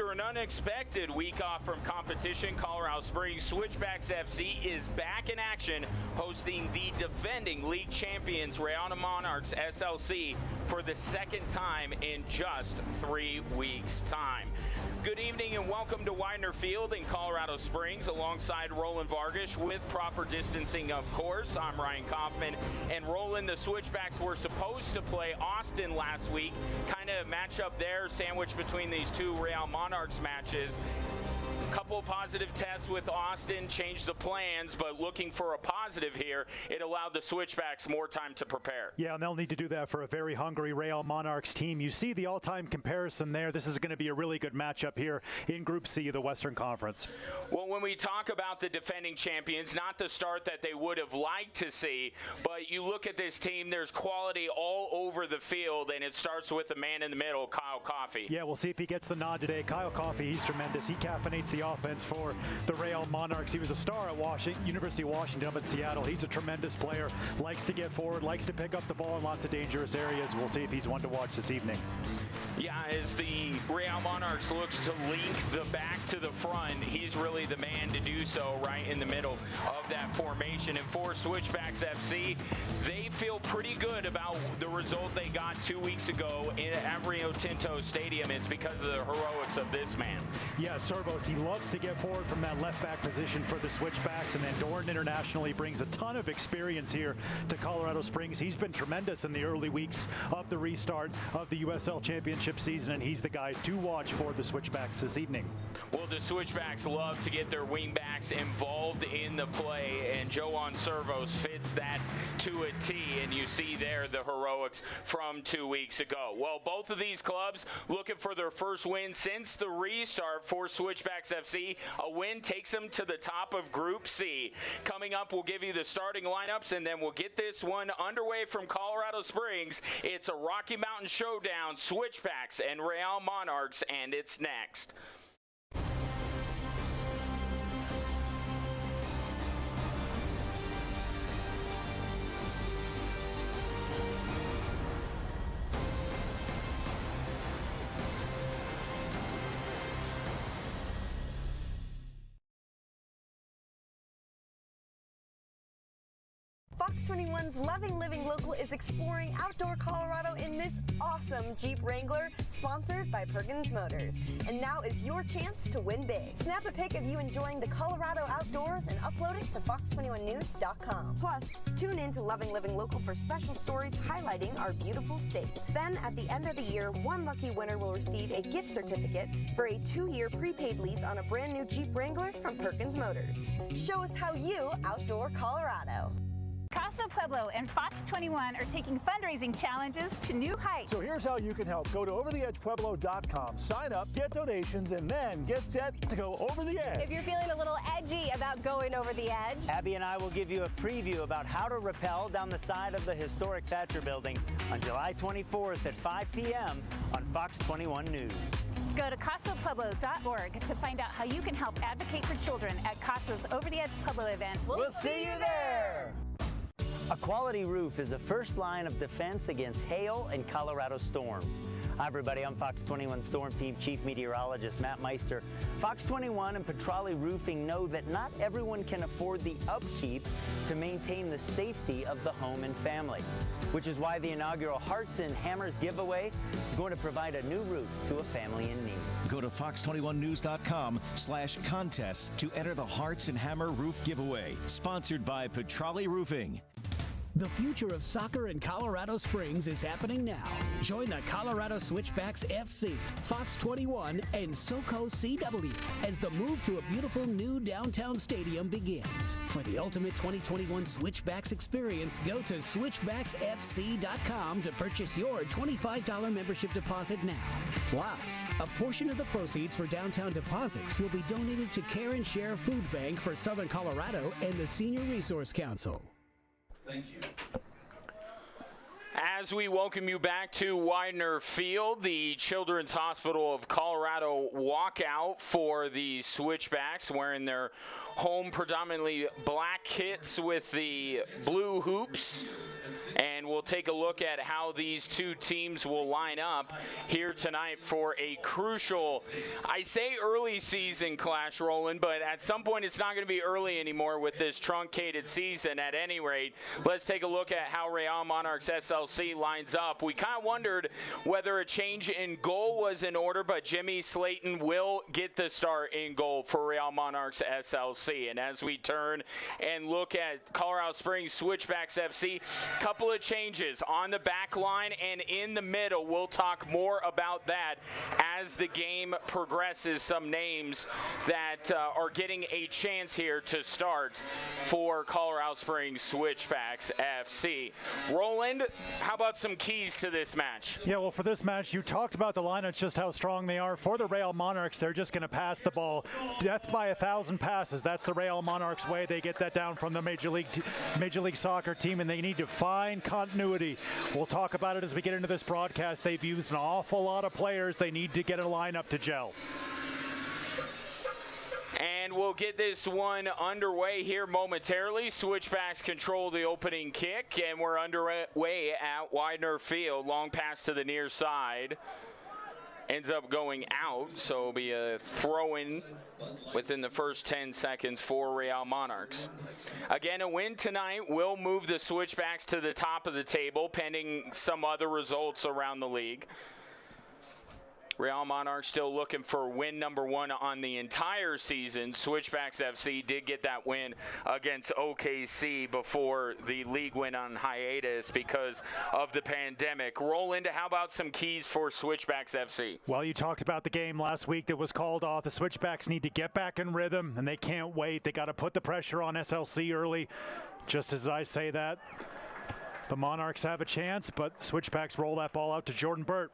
After an unexpected week off from competition, Colorado Springs Switchbacks FC is back in action, hosting the defending league champions Rayon Monarchs SLC for the second time in just 3 weeks' time. Good evening and welcome to Widener Field in Colorado Springs alongside Roland Vargas with proper distancing, of course. I'm Ryan Kaufman. And Roland, the Switchbacks were supposed to play Austin last week. Kind of match up there, sandwiched between these two Real Monarchs matches. Couple of positive tests with Austin changed the plans, but looking for a positive here, it allowed the Switchbacks more time to prepare. Yeah, and they'll need to do that for a very hungry Real Monarchs team. You see the all-time comparison there. This is going to be a really good matchup here in Group C of the Western Conference. Well, when we talk about the defending champions, not the start that they would have liked to see, but you look at this team, there's quality all over the field, and it starts with the man in the middle, Kyle Coffey. Yeah, we'll see if he gets the nod today. Kyle Coffey, he's tremendous. He caffeinates the offense for the Real Monarchs. He was a star at University of Washington up in Seattle. He's a tremendous player, likes to get forward, likes to pick up the ball in lots of dangerous areas. We'll see if he's one to watch this evening. Yeah, as the Real Monarchs looks to link the back to the front, he's really the man to do so right in the middle of that formation. And for Switchbacks FC, they feel pretty good about the result they got 2 weeks ago at Rio Tinto Stadium. It's because of the heroics of this man. Yeah, Servos, he loves to get forward from that left back position for the Switchbacks, and then Dorn internationally brings a ton of experience here to Colorado Springs. He's been tremendous in the early weeks of the restart of the USL Championship season, and he's the guy to watch for the Switchbacks this evening. Well, the Switchbacks love to get their wingbacks involved in the play, and Joan Servos fits that to a T, and you see there the heroics from 2 weeks ago. Well, both of these clubs looking for their first win since the restart for Switchbacks FC. A win takes them to the top of Group C. Coming up, we'll give you the starting lineups, and then we'll get this one underway from Colorado Springs. It's a Rocky Mountain showdown, Switchbacks and Real Monarchs, and it's next. Fox 21's Loving Living Local is exploring outdoor Colorado in this awesome Jeep Wrangler, sponsored by Perkins Motors. And now is your chance to win big. Snap a pic of you enjoying the Colorado outdoors and upload it to fox21news.com. Plus, tune in to Loving Living Local for special stories highlighting our beautiful state. Then, at the end of the year, one lucky winner will receive a gift certificate for a 2-year prepaid lease on a brand new Jeep Wrangler from Perkins Motors. Show us how you outdoor Colorado. Casa Pueblo and Fox 21 are taking fundraising challenges to new heights. So here's how you can help. Go to overtheedgepueblo.com, sign up, get donations, and then get set to go over the edge. If you're feeling a little edgy about going over the edge, Abby and I will give you a preview about how to rappel down the side of the historic Thatcher Building on July 24th at 5 p.m. on Fox 21 News. Go to casapueblo.org to find out how you can help advocate for children at Casa's Over the Edge Pueblo event. We'll see you there! A quality roof is the first line of defense against hail and Colorado storms. Hi everybody, I'm Fox 21 Storm Team Chief Meteorologist Matt Meister. Fox 21 and Petrali Roofing know that not everyone can afford the upkeep to maintain the safety of the home and family, which is why the inaugural Hearts and Hammers giveaway is going to provide a new roof to a family in need. Go to fox21news.com/contest to enter the Hearts and Hammer Roof Giveaway, sponsored by Petrali Roofing. The future of soccer in Colorado Springs is happening now. Join the Colorado Switchbacks FC, Fox 21, and SoCo CW as the move to a beautiful new downtown stadium begins. For the ultimate 2021 Switchbacks experience, go to switchbacksfc.com to purchase your $25 membership deposit now. Plus, a portion of the proceeds for downtown deposits will be donated to Care and Share Food Bank for Southern Colorado and the Senior Resource Council. Thank you. As we welcome you back to Widener Field, the Children's Hospital of Colorado walkout for the Switchbacks, wearing their home predominantly black kits with the blue hoops. And we'll take a look at how these two teams will line up here tonight for a crucial, I say early season clash, Roland, but at some point it's not going to be early anymore with this truncated season. At any rate, let's take a look at how Real Monarchs SLC lines up. We kind of wondered whether a change in goal was in order, but Jimmy Slayton will get the start in goal for Real Monarchs SLC. And as we turn and look at Colorado Springs Switchbacks FC, couple of changes on the back line and in the middle. We'll talk more about that as the game progresses. Some names that are getting a chance here to start for Colorado Springs Switchbacks FC. Roland, how about some keys to this match? Yeah, well, for this match, you talked about the lineups, just how strong they are. For the Real Monarchs, they're just going to pass the ball. Death by 1,000 passes. That's the Real Monarchs way. They get that down from the Major League Soccer team, and they need to find continuity. We'll talk about it as we get into this broadcast. They've used an awful lot of players. They need to get a lineup to gel. And we'll get this one underway here momentarily. Switchbacks control the opening kick, and we're underway at Widener Field. Long pass to the near side. Ends up going out, so it'll be a throw-in within the first 10 seconds for Real Monarchs. Again, a win tonight will move the Switchbacks to the top of the table, pending some other results around the league. Real Monarchs still looking for win number 1 on the entire season. Switchbacks FC did get that win against OKC before the league went on hiatus because of the pandemic. Roland, how about some keys for Switchbacks FC? Well, you talked about the game last week that was called off. The Switchbacks need to get back in rhythm, and they can't wait. They got to put the pressure on SLC early. Just as I say that, the Monarchs have a chance, but Switchbacks roll that ball out to Jordan Burt.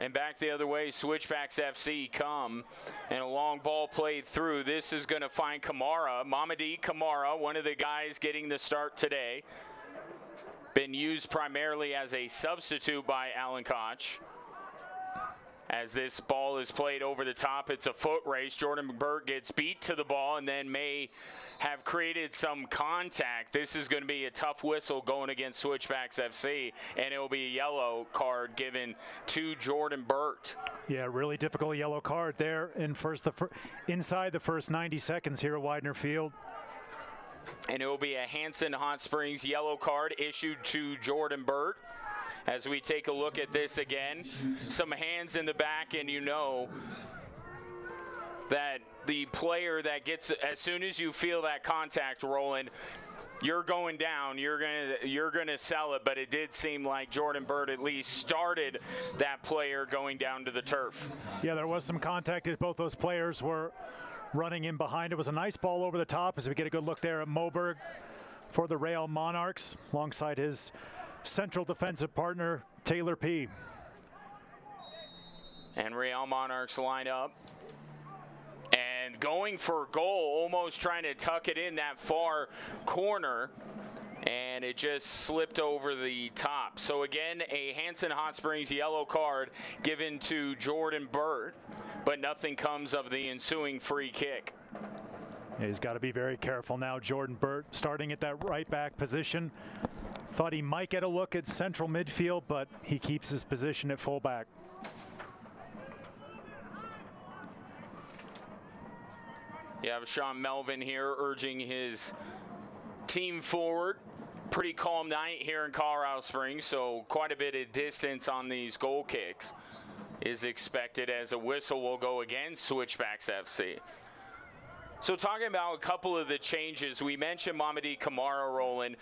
And back the other way, Switchbacks FC come, and a long ball played through. This is going to find Kamara, Mamadi Kamara, one of the guys getting the start today. Been used primarily as a substitute by Alan Koch. As this ball is played over the top, it's a foot race. Jordan Burt gets beat to the ball and then may have created some contact. This is going to be a tough whistle going against Switchbacks FC, and it will be a yellow card given to Jordan Burt. Yeah, really difficult yellow card there inside the first 90 seconds here at Widener Field. And it will be a Hanson Hot Springs yellow card issued to Jordan Burt. As we take a look at this again, some hands in the back, and you know that the player that gets, as soon as you feel that contact, Roland, you're going down, you're gonna sell it. But it did seem like Jordan Burt at least started that player going down to the turf. Yeah, there was some contact as both those players were running in behind. It was a nice ball over the top as we get a good look there at Moberg for the Real Monarchs alongside his central defensive partner, Taylor P. And Real Monarchs line up. And going for goal, almost trying to tuck it in that far corner. And it just slipped over the top. So again, a Hanson Hot Springs yellow card given to Jordan Burt. But nothing comes of the ensuing free kick. He's got to be very careful now. Jordan Burt starting at that right back position. Thought he might get a look at central midfield, but he keeps his position at fullback. You have Sean Melvin here urging his team forward. Pretty calm night here in Colorado Springs, so quite a bit of distance on these goal kicks is expected as a whistle will go against Switchbacks FC. So talking about a couple of the changes, we mentioned Mamadi Kamara, Roland.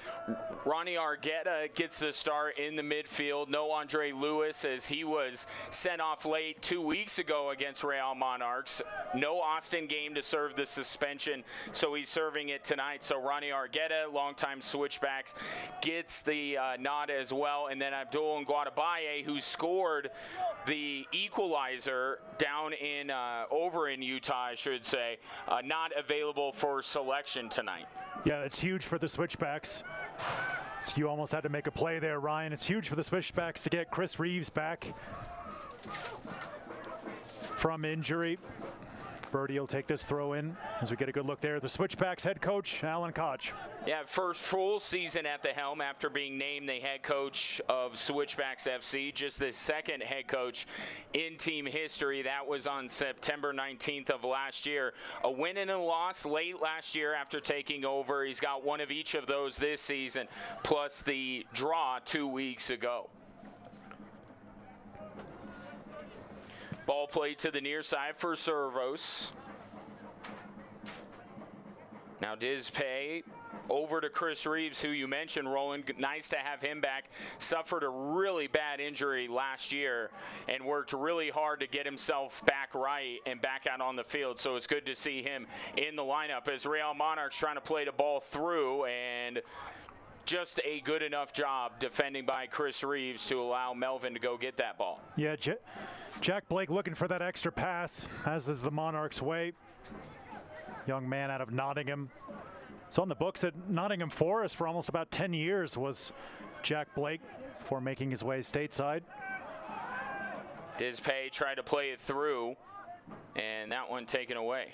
Ronnie Argueta gets the start in the midfield. No Andre Lewis, as he was sent off late 2 weeks ago against Real Monarchs. No Austin game to serve the suspension, so he's serving it tonight. So Ronnie Argueta, longtime Switchbacks, gets the nod as well. And then Abdul Nguatabaye, who scored the equalizer down in over in Utah, I should say, not available for selection tonight. Yeah, it's huge for the Switchbacks. So you almost had to make a play there, Ryan. It's huge for the Switchbacks to get Chris Reeves back from injury. Birdie will take this throw in as we get a good look there. The Switchbacks head coach, Alan Koch. Yeah, first full season at the helm after being named the head coach of Switchbacks FC. Just the second head coach in team history. That was on September 19th of last year. A win and a loss late last year after taking over. He's got one of each of those this season, plus the draw 2 weeks ago. Ball played to the near side for Servos. Now Dizpay over to Chris Reeves, who you mentioned, Roland. Nice to have him back. Suffered a really bad injury last year and worked really hard to get himself back right and back out on the field. So it's good to see him in the lineup as Real Monarchs trying to play the ball through, and just a good enough job defending by Chris Reeves to allow Melvin to go get that ball. Yeah, Jack Blake looking for that extra pass, as is the Monarchs' way. Young man out of Nottingham. It's on the books at Nottingham Forest for almost about 10 years was Jack Blake before making his way stateside. Dizpay tried to play it through, and that one taken away.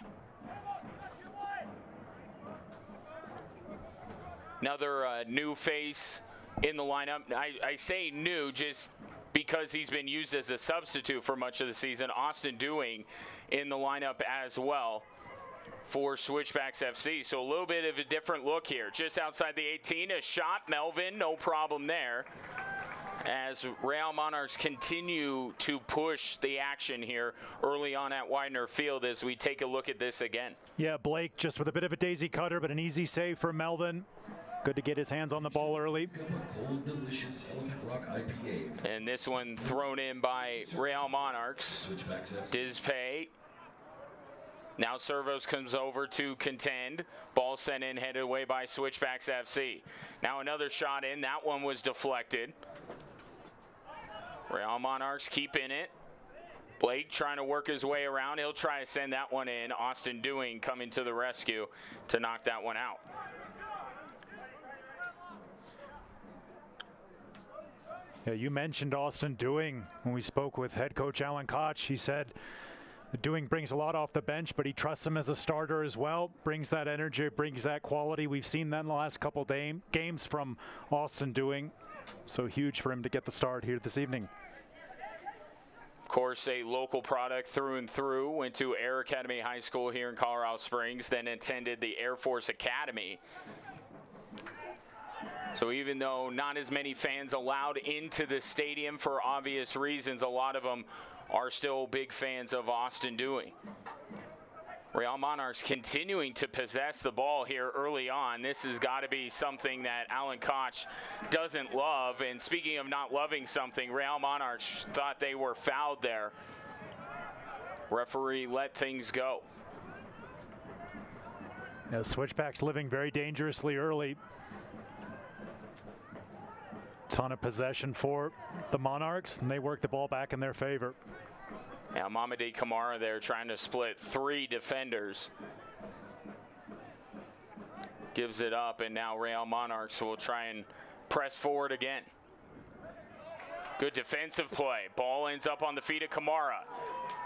Another new face in the lineup. I say new just because he's been used as a substitute for much of the season. Austin Dewing in the lineup as well for Switchbacks FC. So a little bit of a different look here. Just outside the 18, a shot. Melvin, no problem there. As Real Monarchs continue to push the action here early on at Widener Field as we take a look at this again. Yeah, Blake just with a bit of a daisy cutter, but an easy save for Melvin. Good to get his hands on the ball early. Cold, delicious Elephant Rock IPA. And this one thrown in by Real Monarchs. Dizpay. Now Servos comes over to contend. Ball sent in, headed away by Switchbacks FC. Now another shot in. That one was deflected. Real Monarchs keeping it. Blake trying to work his way around. He'll try to send that one in. Austin Dewing coming to the rescue to knock that one out. Yeah, you mentioned Austin Dewing when we spoke with head coach Alan Koch. He said Dewing brings a lot off the bench, but he trusts him as a starter as well. Brings that energy, brings that quality. We've seen that in the last couple games from Austin Dewing. So huge for him to get the start here this evening. Of course, a local product through and through. Went to Air Academy High School here in Colorado Springs, then attended the Air Force Academy. So even though not as many fans allowed into the stadium for obvious reasons, a lot of them are still big fans of Austin Dewing. Real Monarchs continuing to possess the ball here early on. This has got to be something that Alan Koch doesn't love. And speaking of not loving something, Real Monarchs thought they were fouled there. Referee let things go. Yeah, Switchbacks living very dangerously early. Ton of possession for the Monarchs, and they work the ball back in their favor. Now Mamadi Kamara there trying to split three defenders. Gives it up, and now Real Monarchs will try and press forward again. Good defensive play. Ball ends up on the feet of Kamara.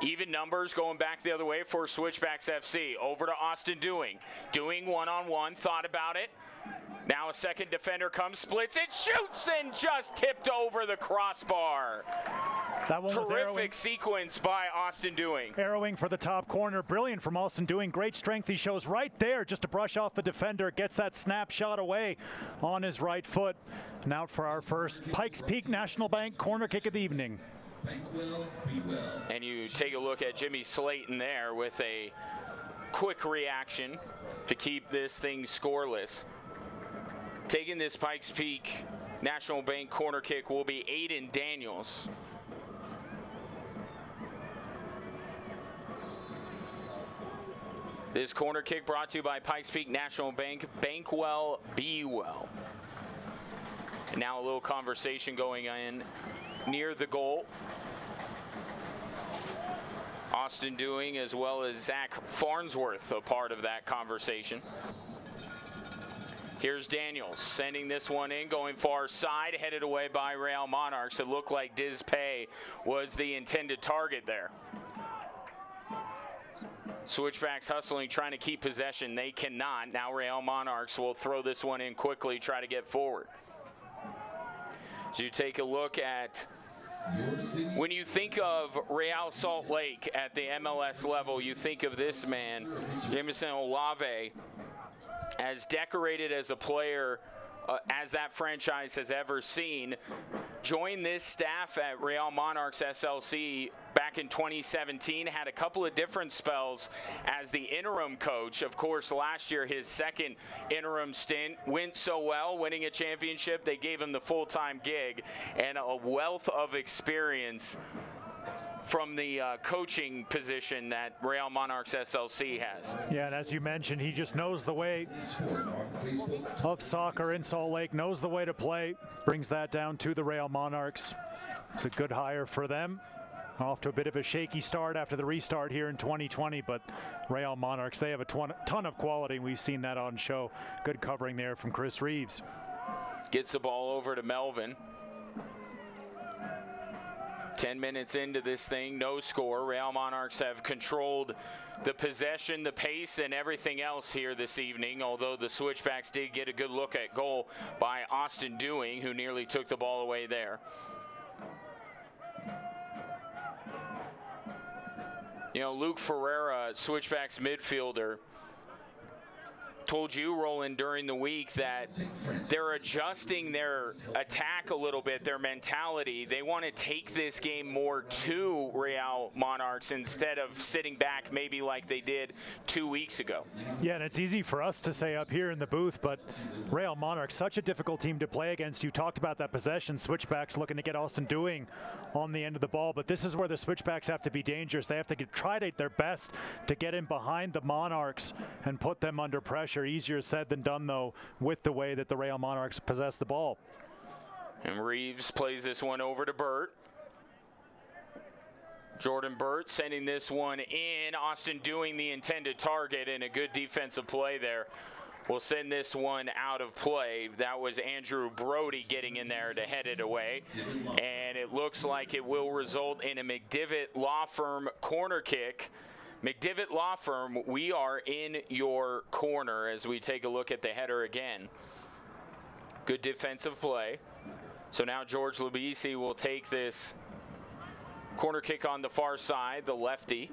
Even numbers going back the other way for Switchbacks FC. Over to Austin Dewing. Dewing one-on-one, thought about it. Now a second defender comes, splits it, shoots, and just tipped over the crossbar. That one was terrific sequence by Austin Dewing. Arrowing for the top corner. Brilliant from Austin Dewing. Great strength he shows right there just to brush off the defender. Gets that snapshot away on his right foot. And out for our first Pikes Peak National Bank corner kick of the evening. Bank well, be well. And you take a look at Jimmy Slayton there with a quick reaction to keep this thing scoreless. Taking this Pikes Peak National Bank corner kick will be Aiden Daniels. This corner kick brought to you by Pikes Peak National Bank. Bank well, be well. And now a little conversation going in near the goal. Austin Dewing as well as Zach Farnsworth a part of that conversation. Here's Daniels sending this one in, going far side, headed away by Real Monarchs. It looked like Diz Pay was the intended target there. Switchbacks hustling, trying to keep possession. They cannot. Now Real Monarchs will throw this one in quickly, try to get forward. As you take a look at, when you think of Real Salt Lake at the MLS level, you think of this man, Jameson Olave, as decorated as a player as that franchise has ever seen. Joined this staff at Real Monarchs SLC back in 2017, had a couple of different spells as the interim coach. Of course, last year his second interim stint went so well, winning a championship, they gave him the full-time gig, and a wealth of experience from the coaching position that Real Monarchs SLC has. Yeah, and as you mentioned, he just knows the way of soccer in Salt Lake, knows the way to play, brings that down to the Real Monarchs. It's a good hire for them. Off to a bit of a shaky start after the restart here in 2020, but Real Monarchs, they have a ton of quality, and we've seen that on show. Good covering there from Chris Reeves. Gets the ball over to Melvin. 10 minutes into this thing, no score. Real Monarchs have controlled the possession, the pace, and everything else here this evening, although the Switchbacks did get a good look at goal by Austin Dewing, who nearly took the ball away there. You know, Luke Ferreira, Switchbacks midfielder, told you, Roland, during the week that they're adjusting their attack a little bit, their mentality. They want to take this game more to Real Monarchs instead of sitting back maybe like they did 2 weeks ago. Yeah, and it's easy for us to say up here in the booth, but Real Monarchs, such a difficult team to play against. You talked about that possession. Switchbacks looking to get Austin Dewing on the end of the ball, but this is where the Switchbacks have to be dangerous. They have to try their best to get in behind the Monarchs and put them under pressure. Easier said than done, though, with the way that the Real Monarchs possess the ball. And Reeves plays this one over to Burt. Jordan Burt sending this one in. Austin Dewing the intended target, and a good defensive play there will send this one out of play. That was Andrew Brody getting in there to head it away. And it looks like it will result in a McDivitt Law Firm corner kick. McDivitt Law Firm, we are in your corner as we take a look at the header again. Good defensive play. So now George Lubisi will take this corner kick on the far side, the lefty.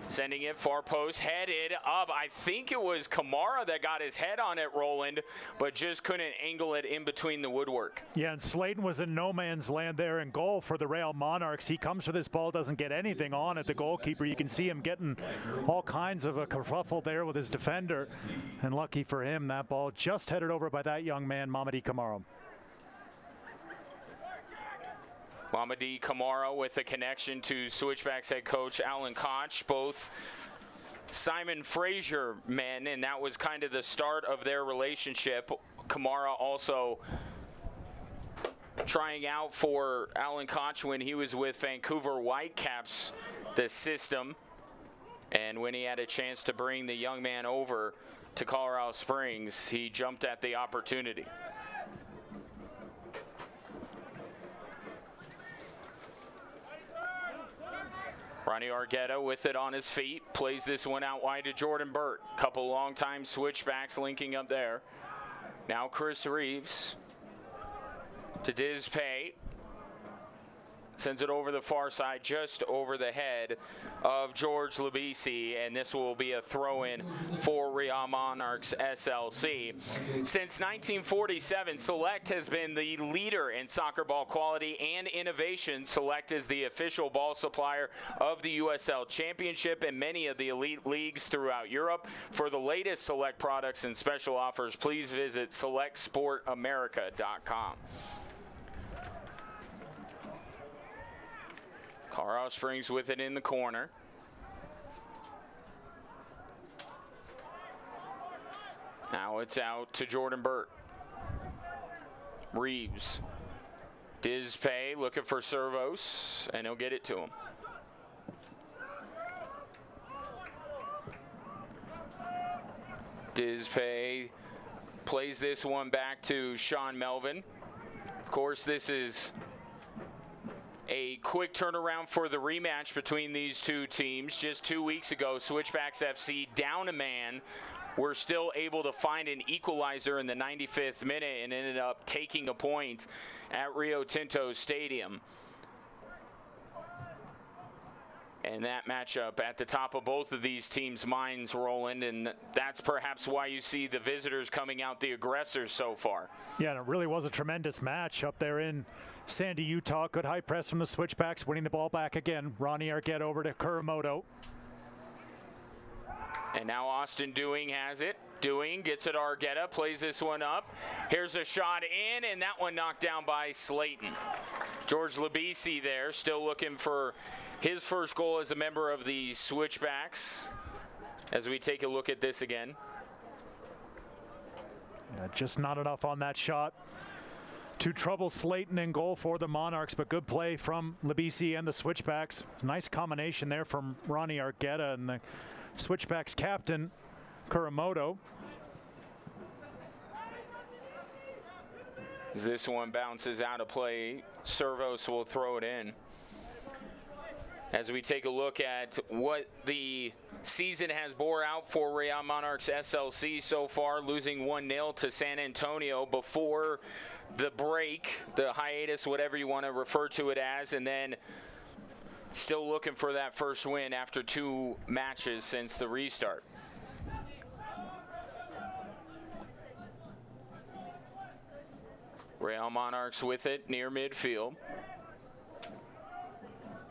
Sending it far post, headed up. I think it was Kamara that got his head on it, Roland, but just couldn't angle it in between the woodwork. Yeah, and Slayton was in no man's land there in goal for the Real Monarchs. He comes for this ball, doesn't get anything on it. The goalkeeper, you can see him getting all kinds of a kerfuffle there with his defender. And lucky for him, that ball just headed over by that young man, Mamadi Kamara. Mamadi Kamara with a connection to Switchbacks head coach Alan Koch, both Simon Fraser men, and that was kind of the start of their relationship. Kamara also trying out for Alan Koch when he was with Vancouver Whitecaps, the system, and when he had a chance to bring the young man over to Colorado Springs, he jumped at the opportunity. Ronnie Argueta with it on his feet, plays this one out wide to Jordan Burt. Couple long-time Switchbacks linking up there. Now Chris Reeves to Diz Pay. Sends it over the far side, just over the head of George Lubisi, and this will be a throw-in for Real Monarchs SLC. Since 1947, Select has been the leader in soccer ball quality and innovation. Select is the official ball supplier of the USL Championship and many of the elite leagues throughout Europe. For the latest Select products and special offers, please visit selectsportamerica.com. Colorado Springs with it in the corner. Now it's out to Jordan Burt. Reeves. Diz Pay looking for Servos, and he'll get it to him. Dispay plays this one back to Sean Melvin. Of course, this is a quick turnaround for the rematch between these two teams. Just 2 weeks ago, Switchbacks FC down a man were still able to find an equalizer in the 95th minute and ended up taking a point at Rio Tinto Stadium. And that matchup at the top of both of these teams' minds, Roland, and that's perhaps why you see the visitors coming out the aggressors so far. Yeah, and it really was a tremendous match up there in Sandy, Utah. Good high press from the Switchbacks, winning the ball back again. Ronnie Arquette over to Kuramoto. And now Austin Dewing has it. Dewing gets it to Arquette, plays this one up. Here's a shot in, and that one knocked down by Slayton. George Labisi there, still looking for his first goal as a member of the Switchbacks. As we take a look at this again. Yeah, just not enough on that shot to trouble Slayton in goal for the Monarchs, but good play from Labisi and the Switchbacks. Nice combination there from Ronnie Arquette and the Switchbacks captain, Kuramoto. As this one bounces out of play, Servos will throw it in. As we take a look at what the season has bore out for Real Monarchs SLC so far, losing 1-0 to San Antonio before the break, the hiatus, whatever you want to refer to it as, and then still looking for that first win after 2 matches since the restart. Real Monarchs with it near midfield.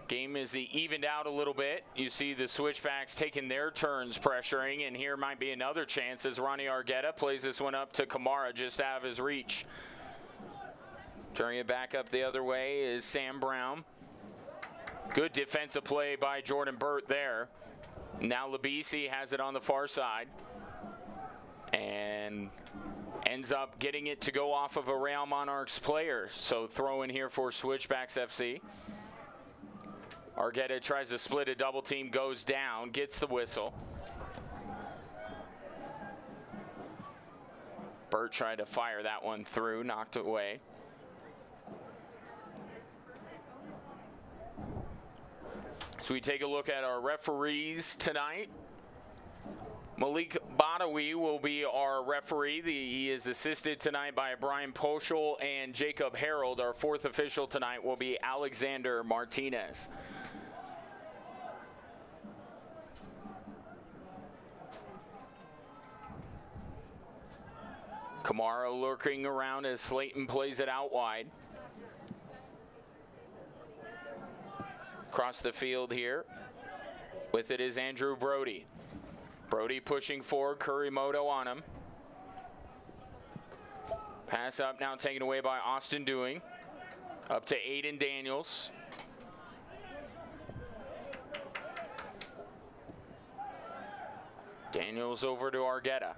Game is evened out a little bit. You see the Switchbacks taking their turns pressuring, and here might be another chance as Ronnie Arquette plays this one up to Kamara just out of his reach. Turning it back up the other way is Sam Brown. Good defensive play by Jordan Burt there. Now Labisi has it on the far side and ends up getting it to go off of a Real Monarchs player. So throw in here for Switchbacks FC. Arquette tries to split a double team, goes down, gets the whistle. Burt tried to fire that one through, knocked it away. So we take a look at our referees tonight. Malik Badawi will be our referee. He is assisted tonight by Brian Poschel and Jacob Harold. Our 4th official tonight will be Alexander Martinez. Kamara lurking around as Slayton plays it out wide. Across the field here. With it is Andrew Brody. Brody pushing forward, Kuramoto on him. Pass up now taken away by Austin Dewing. Up to Aiden Daniels. Daniels over to Arquette.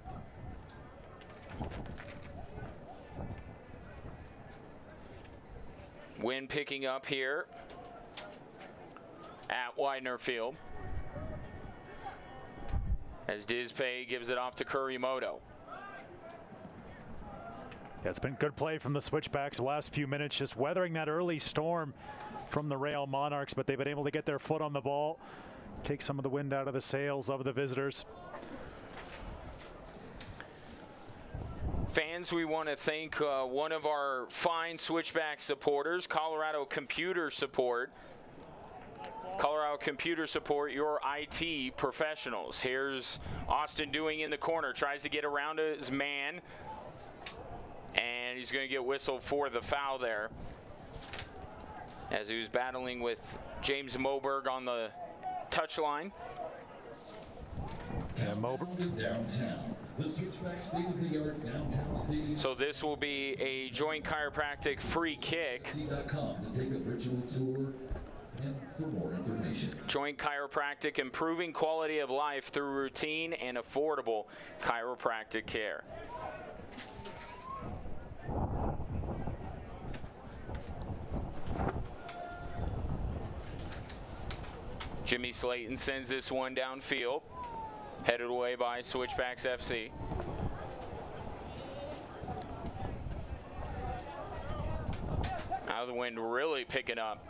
Wind picking up here at Widener Field. As Dispay gives it off to Kuramoto. Yeah, it's been good play from the Switchbacks the last few minutes, just weathering that early storm from the Real Monarchs, but they've been able to get their foot on the ball, take some of the wind out of the sails of the visitors. Fans, we want to thank one of our fine Switchback supporters, Colorado Computer Support. Colorado Computer Support, your IT professionals. Here's Austin Dewing in the corner, tries to get around his man, and he's going to get whistled for the foul there as he was battling with James Moberg on the touchline. And Downtown. The Switchback state-of-the-art downtown stadium. So this will be a joint chiropractic free kick. .com to take a virtual tour and for more information. Joint chiropractic, improving quality of life through routine and affordable chiropractic care. Jimmy Slayton sends this one downfield. Headed away by Switchbacks FC. Out of the wind really picking up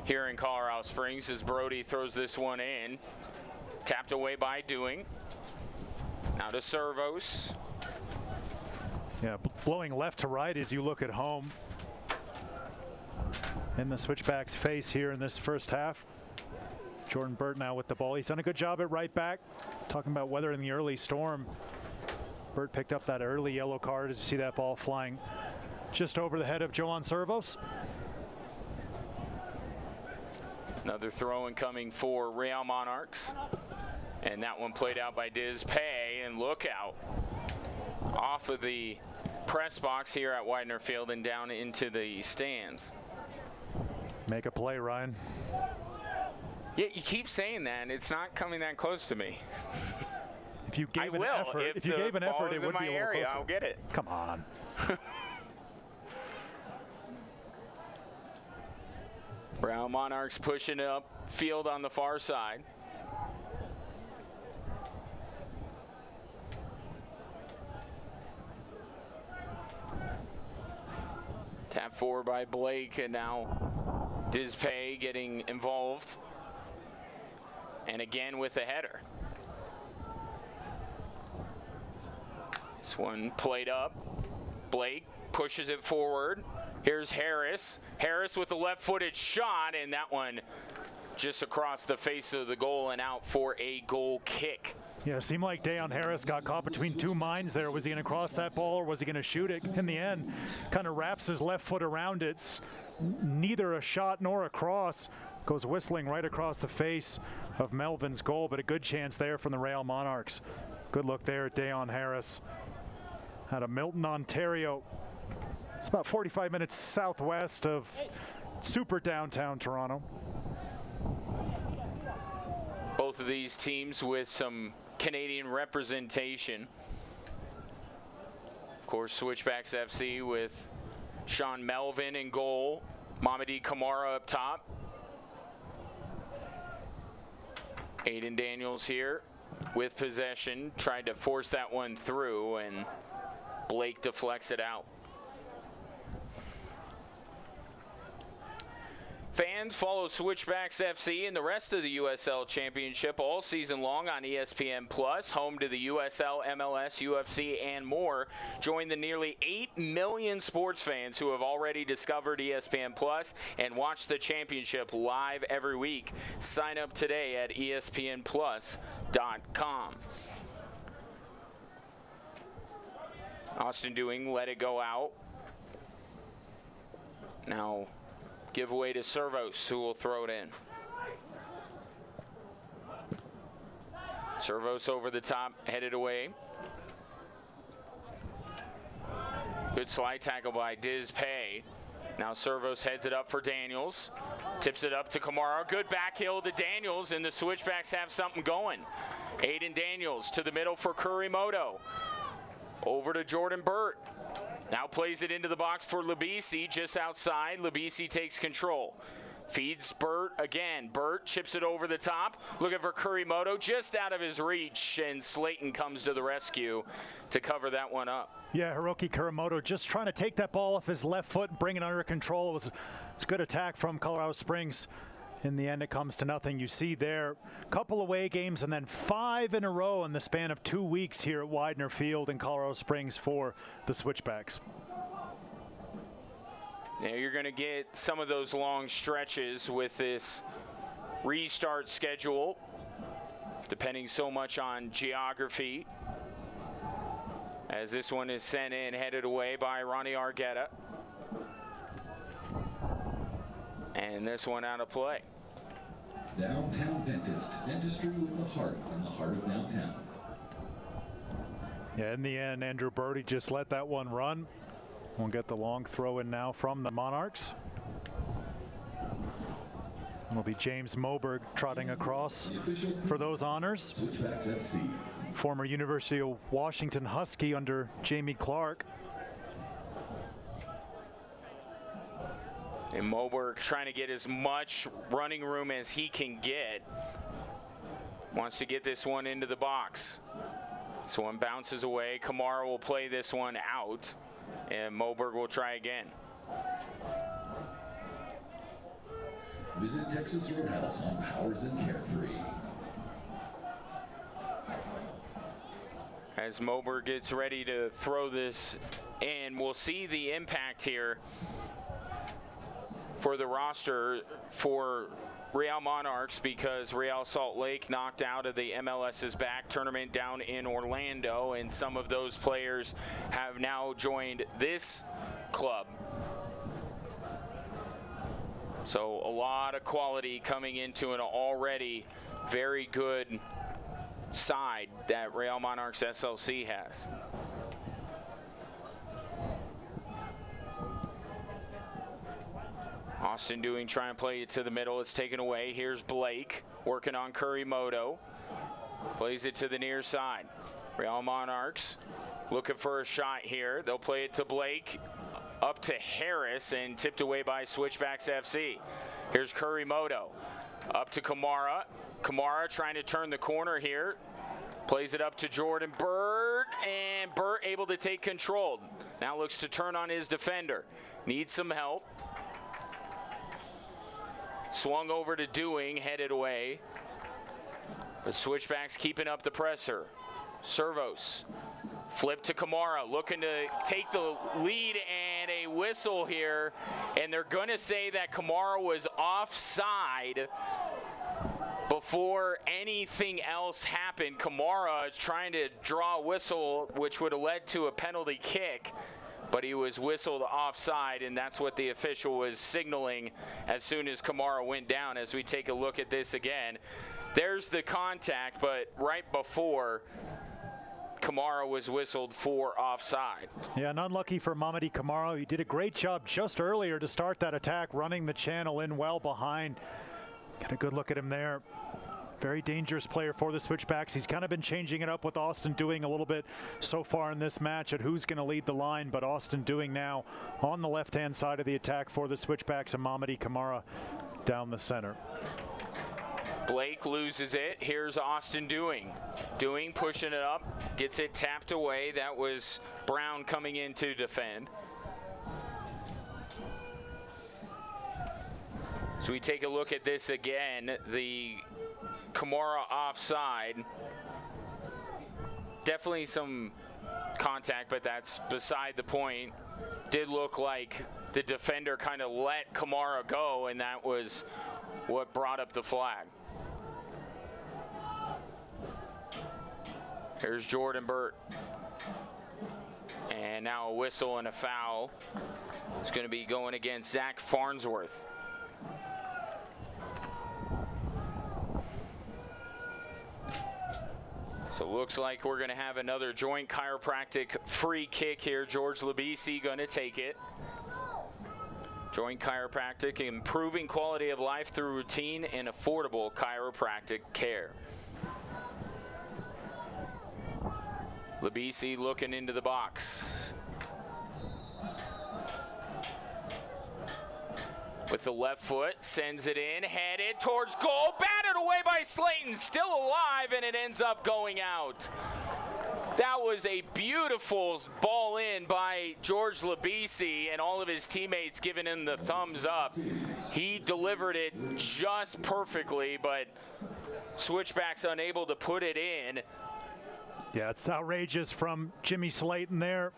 here in Colorado Springs as Brody throws this one in. Tapped away by Doing. Now to Servos. Yeah, blowing left to right as you look at home. In the Switchbacks face here in this first half. Jordan Burt now with the ball. He's done a good job at right back. Talking about weather in the early storm. Burt picked up that early yellow card as you see that ball flying just over the head of Johan Servos. Another throw incoming for Real Monarchs. And that one played out by Diz Pay. And look out. Off of the press box here at Widener Field and down into the stands. Make a play, Ryan. Yeah, you keep saying that, and it's not coming that close to me. If you gave an effort, if you gave an effort, it would be a little closer. I'll get it. Come on. Real Monarchs pushing it up field on the far side. Tap forward by Blake, and now Dizpay getting involved. And again with the header. This one played up. Blake pushes it forward. Here's Harris. Harris with a left-footed shot, and that one just across the face of the goal and out for a goal kick. Yeah, it seemed like Deon Harris got caught between two minds there. Was he going to cross that ball or was he going to shoot it? In the end, kind of wraps his left foot around it. It's neither a shot nor a cross. Goes whistling right across the face of Melvin's goal, but a good chance there from the Real Monarchs. Good look there at Deon Harris. Out of Milton, Ontario. It's about 45 minutes southwest of super downtown Toronto. Both of these teams with some Canadian representation. Of course, Switchbacks FC with Sean Melvin in goal. Mamadi Kamara up top. Aiden Daniels here with possession. Tried to force that one through, and Blake deflects it out. Fans, follow Switchbacks FC and the rest of the USL Championship all season long on ESPN+, home to the USL, MLS, UFC, and more. Join the nearly 8 million sports fans who have already discovered ESPN+ and watch the championship live every week. Sign up today at ESPNplus.com. Austin Doing let it go out. Now giveaway to Servos, who will throw it in. Servos over the top, headed away. Good slide tackle by Diz Pay. Now Servos heads it up for Daniels. Tips it up to Kamara. Good back heel to Daniels, and the Switchbacks have something going. Aiden Daniels to the middle for Kurimoto. Over to Jordan Burt. Now plays it into the box for Labisi, just outside. Labisi takes control. Feeds Burt again. Burt chips it over the top. Looking for Kurimoto, just out of his reach, and Slayton comes to the rescue to cover that one up. Yeah, Hiroki Kurimoto just trying to take that ball off his left foot and bring it under control. It was a good attack from Colorado Springs. In the end, it comes to nothing. You see there, couple away games and then 5 in a row in the span of 2 weeks here at Widener Field in Colorado Springs for the Switchbacks. Now you're going to get some of those long stretches with this restart schedule, depending so much on geography. As this one is sent in, headed away by Ronnie Argueta. And this one out of play. Downtown Dentist. Dentistry with the heart in the heart of downtown. Yeah, in the end, Andrew Birdie just let that one run. We'll get the long throw in now from the Monarchs. It'll be James Moberg trotting across for those honors. Switchbacks FC. Former University of Washington Husky under Jamie Clark. And Moberg trying to get as much running room as he can get. wants to get this one into the box. This one bounces away. Kamara will play this one out, and Moberg will try again. Visit Texas Roadhouse on Powers and Carefree. As Moberg gets ready to throw this in, we'll see the impact here for the roster for Real Monarchs, because Real Salt Lake knocked out of the MLS's back tournament down in Orlando, and some of those players have now joined this club. So a lot of quality coming into an already very good side that Real Monarchs SLC has. Austin Doing trying to play it to the middle. It's taken away. Here's Blake working on Kurimoto. Plays it to the near side. Real Monarchs looking for a shot here. They'll play it to Blake. Up to Harris and tipped away by Switchbacks FC. Here's Kurimoto. Up to Kamara. Kamara trying to turn the corner here. Plays it up to Jordan Burt, and Burt able to take control. Now looks to turn on his defender. Needs some help. Swung over to Doing, headed away. The Switchbacks keeping up the pressure. Servos. Flip to Kamara, looking to take the lead, and a whistle here. And they're going to say that Kamara was offside before anything else happened. Kamara is trying to draw a whistle, which would have led to a penalty kick, but he was whistled offside, and that's what the official was signaling as soon as Kamara went down. As we take a look at this again, there's the contact, but right before, Kamara was whistled for offside. Yeah, and unlucky for Mamadi Kamara. He did a great job just earlier to start that attack, running the channel in well behind. Got a good look at him there. Very dangerous player for the Switchbacks. He's kind of been changing it up with Austin Doing a little bit so far in this match at who's going to lead the line, but Austin Doing now on the left-hand side of the attack for the Switchbacks, and Mamadi Kamara down the center. Blake loses it. Here's Austin Doing. Doing pushing it up, gets it tapped away. That was Brown coming in to defend. So we take a look at this again. The Kamara offside. Definitely some contact, but that's beside the point. Did look like the defender kind of let Kamara go, and that was what brought up the flag. Here's Jordan Burt. And now a whistle and a foul. It's going to be going against Zach Farnsworth. So looks like we're going to have another joint chiropractic free kick here. George Labisi going to take it. Joint chiropractic, improving quality of life through routine and affordable chiropractic care. Labisi looking into the box. With the left foot, sends it in, headed towards goal, batted away by Slayton, still alive, and it ends up going out. That was a beautiful ball in by George Labisi, and all of his teammates giving him the thumbs up. He delivered it just perfectly, but Switchbacks unable to put it in. Yeah, it's outrageous from Jimmy Slayton there.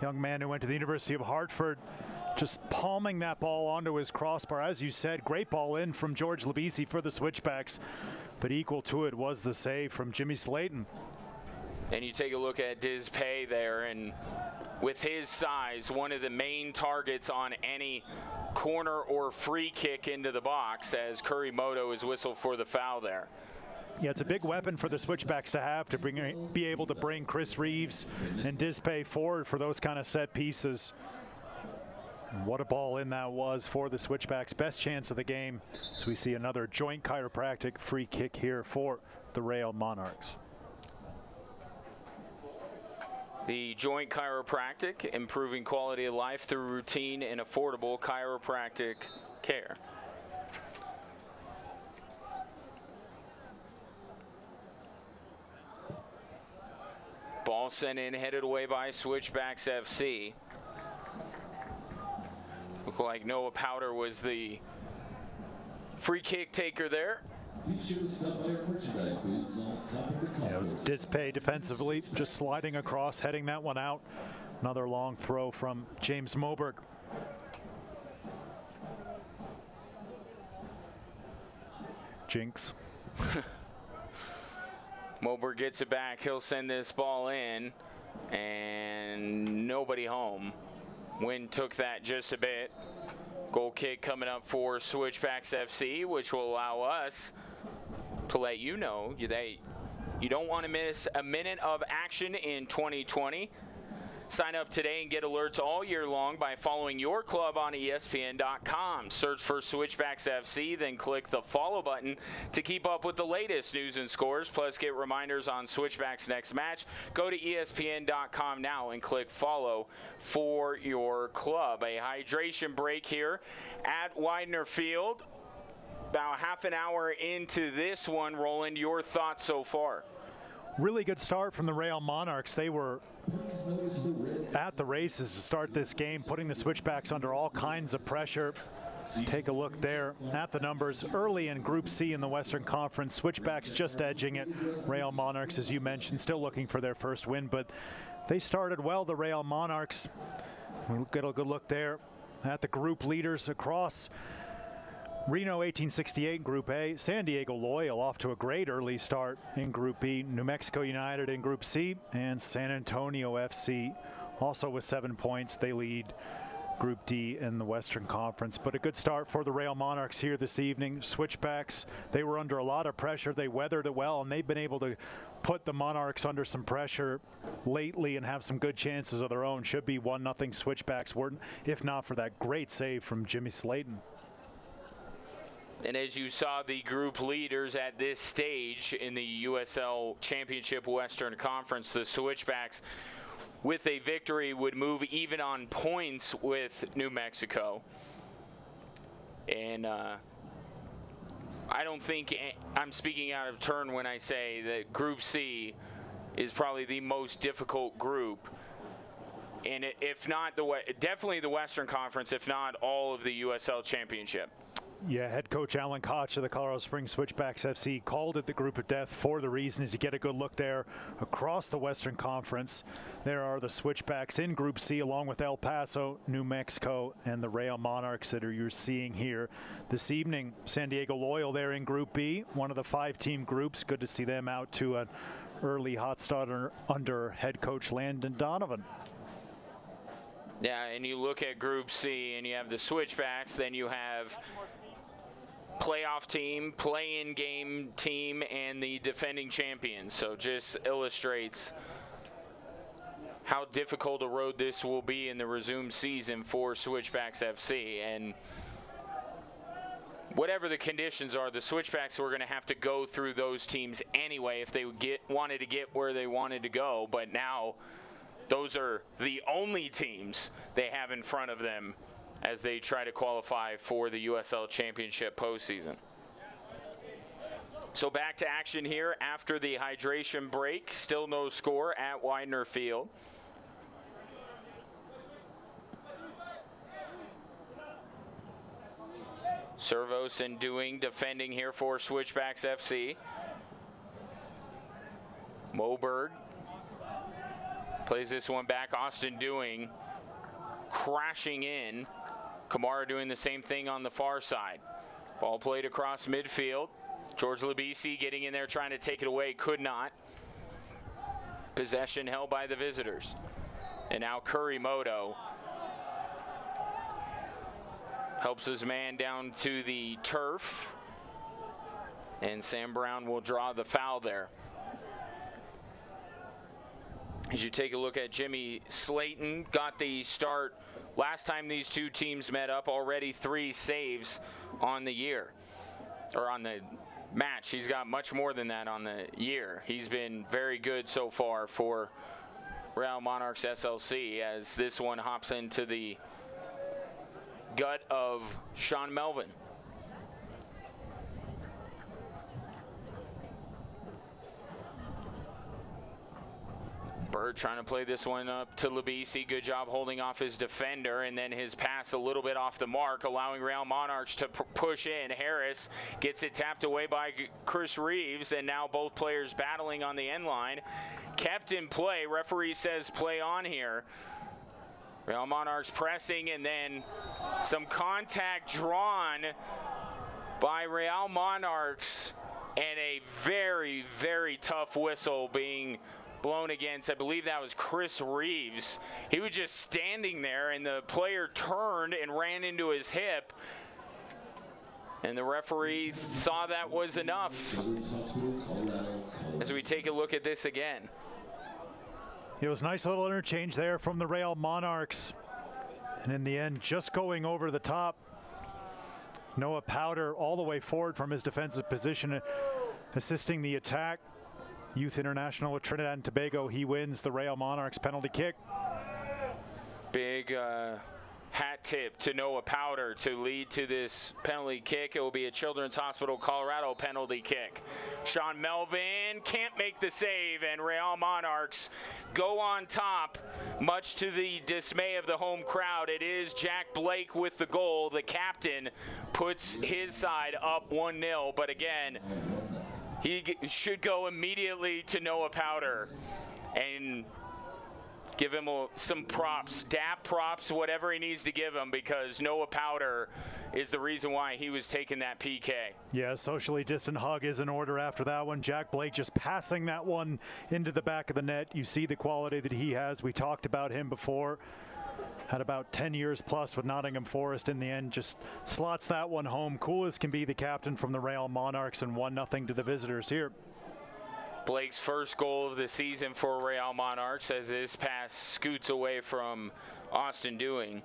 Young man who went to the University of Hartford, just palming that ball onto his crossbar. As you said, great ball in from George Labisi for the Switchbacks, but equal to it was the save from Jimmy Slayton. And you take a look at Diz Pay there, and with his size, one of the main targets on any corner or free kick into the box, as Kurimoto is whistled for the foul there. Yeah, it's a big weapon for the Switchbacks to have, to be able to bring Chris Reeves and Diz Pay forward for those kind of set pieces. And what a ball in that was for the Switchbacks. Best chance of the game. So we see another joint chiropractic free kick here for the Real Monarchs. The joint chiropractic, improving quality of life through routine and affordable chiropractic care. Ball sent in, headed away by Switchbacks FC. Looked like Noah Powder was the free kick taker there. Be sure to stop by our merchandise booths on top of the car. Yeah, it was Dispay defensively, just sliding across, heading that one out. Another long throw from James Moberg. Jinx. Moberg gets it back. He'll send this ball in, and nobody home. Wind took that just a bit. Goal kick coming up for Switchbacks FC, which will allow us to let you know that you don't want to miss a minute of action in 2020. Sign up today and get alerts all year long by following your club on ESPN.com. Search for Switchbacks FC, then click the follow button to keep up with the latest news and scores, plus get reminders on Switchbacks' next match. Go to ESPN.com now and click follow for your club. A hydration break here at Widener Field. About half an hour into this one, Roland, your thoughts so far? Really good start from the Real Monarchs. They were at the races to start this game, putting the Switchbacks under all kinds of pressure. Take a look there at the numbers early in Group C in the Western Conference. Switchbacks just edging it. Real Monarchs, as you mentioned, still looking for their first win, but they started well, the Real Monarchs. We'll get a good look there at the group leaders across Reno 1868 in Group A, San Diego Loyal off to a great early start in Group B, New Mexico United in Group C, and San Antonio FC also with 7 points. They lead Group D in the Western Conference. But a good start for the Real Monarchs here this evening. Switchbacks, they were under a lot of pressure. They weathered it well, and they've been able to put the Monarchs under some pressure lately and have some good chances of their own. Should be 1-0 Switchbacks, if not for that great save from Jimmy Slayton. And as you saw, the group leaders at this stage in the USL Championship Western Conference, the Switchbacks, with a victory, would move even on points with New Mexico. And I don't think I'm speaking out of turn when I say that Group C is probably the most difficult group. And if not, definitely the Western Conference, if not all of the USL Championship. Yeah, head coach Alan Koch of the Colorado Springs Switchbacks FC called it the group of death for the reason. As you get a good look there across the Western Conference, there are the Switchbacks in Group C along with El Paso, New Mexico, and the Real Monarchs that you're seeing here this evening. San Diego Loyal there in Group B, one of the 5-team groups. Good to see them out to an early hot start under head coach Landon Donovan. Yeah, and you look at Group C and you have the Switchbacks, then you have playoff team, play-in game team, and the defending champions. So just illustrates how difficult a road this will be in the resumed season for Switchbacks FC. And whatever the conditions are, the Switchbacks were going to have to go through those teams anyway if they wanted to get where they wanted to go. But now those are the only teams they have in front of them as they try to qualify for the USL Championship postseason. So back to action here after the hydration break. Still no score at Widener Field. Servos and Doing defending here for Switchbacks FC. Moberg plays this one back. Austin Doing crashing in. Kamara doing the same thing on the far side. Ball played across midfield. George Labisi getting in there trying to take it away, could not. Possession held by the visitors. And now Kurimoto helps his man down to the turf. And Sam Brown will draw the foul there. As you take a look at Jimmy Slayton, got the start last time these two teams met up, already 3 saves on the year, or on the match. He's got much more than that on the year. He's been very good so far for Real Monarchs SLC as this one hops into the gut of Sean Melvin. Bird trying to play this one up to Labisi. Good job holding off his defender, and then his pass a little bit off the mark, allowing Real Monarchs to push in. Harris gets it tapped away by Chris Reeves, and now both players battling on the end line. Kept in play. Referee says play on here. Real Monarchs pressing, and then some contact drawn by Real Monarchs, and a very, very tough whistle being blown against, I believe that was Chris Reeves. He was just standing there, and the player turned and ran into his hip, and the referee saw that was enough. As we take a look at this again. It was a nice little interchange there from the Real Monarchs, and in the end, just going over the top. Noah Powder all the way forward from his defensive position, assisting the attack. Youth international with Trinidad and Tobago. He wins the Real Monarchs penalty kick. Big hat tip to Noah Powder to lead to this penalty kick. It will be a Children's Hospital Colorado penalty kick. Sean Melvin can't make the save, and Real Monarchs go on top, much to the dismay of the home crowd. It is Jack Blake with the goal. The captain puts his side up 1-0, but again, he should go immediately to Noah Powder and give him some props, DAP props, whatever he needs to give him, because Noah Powder is the reason why he was taking that PK. Yeah, socially distant hug is in order after that one. Jack Blake just passing that one into the back of the net. You see the quality that he has. We talked about him before. Had about 10 years plus with Nottingham Forest. In the end, just slots that one home. Cool as can be, the captain from the Real Monarchs, and 1-0 to the visitors here. Blake's first goal of the season for Real Monarchs as this pass scoots away from Austin Dewing.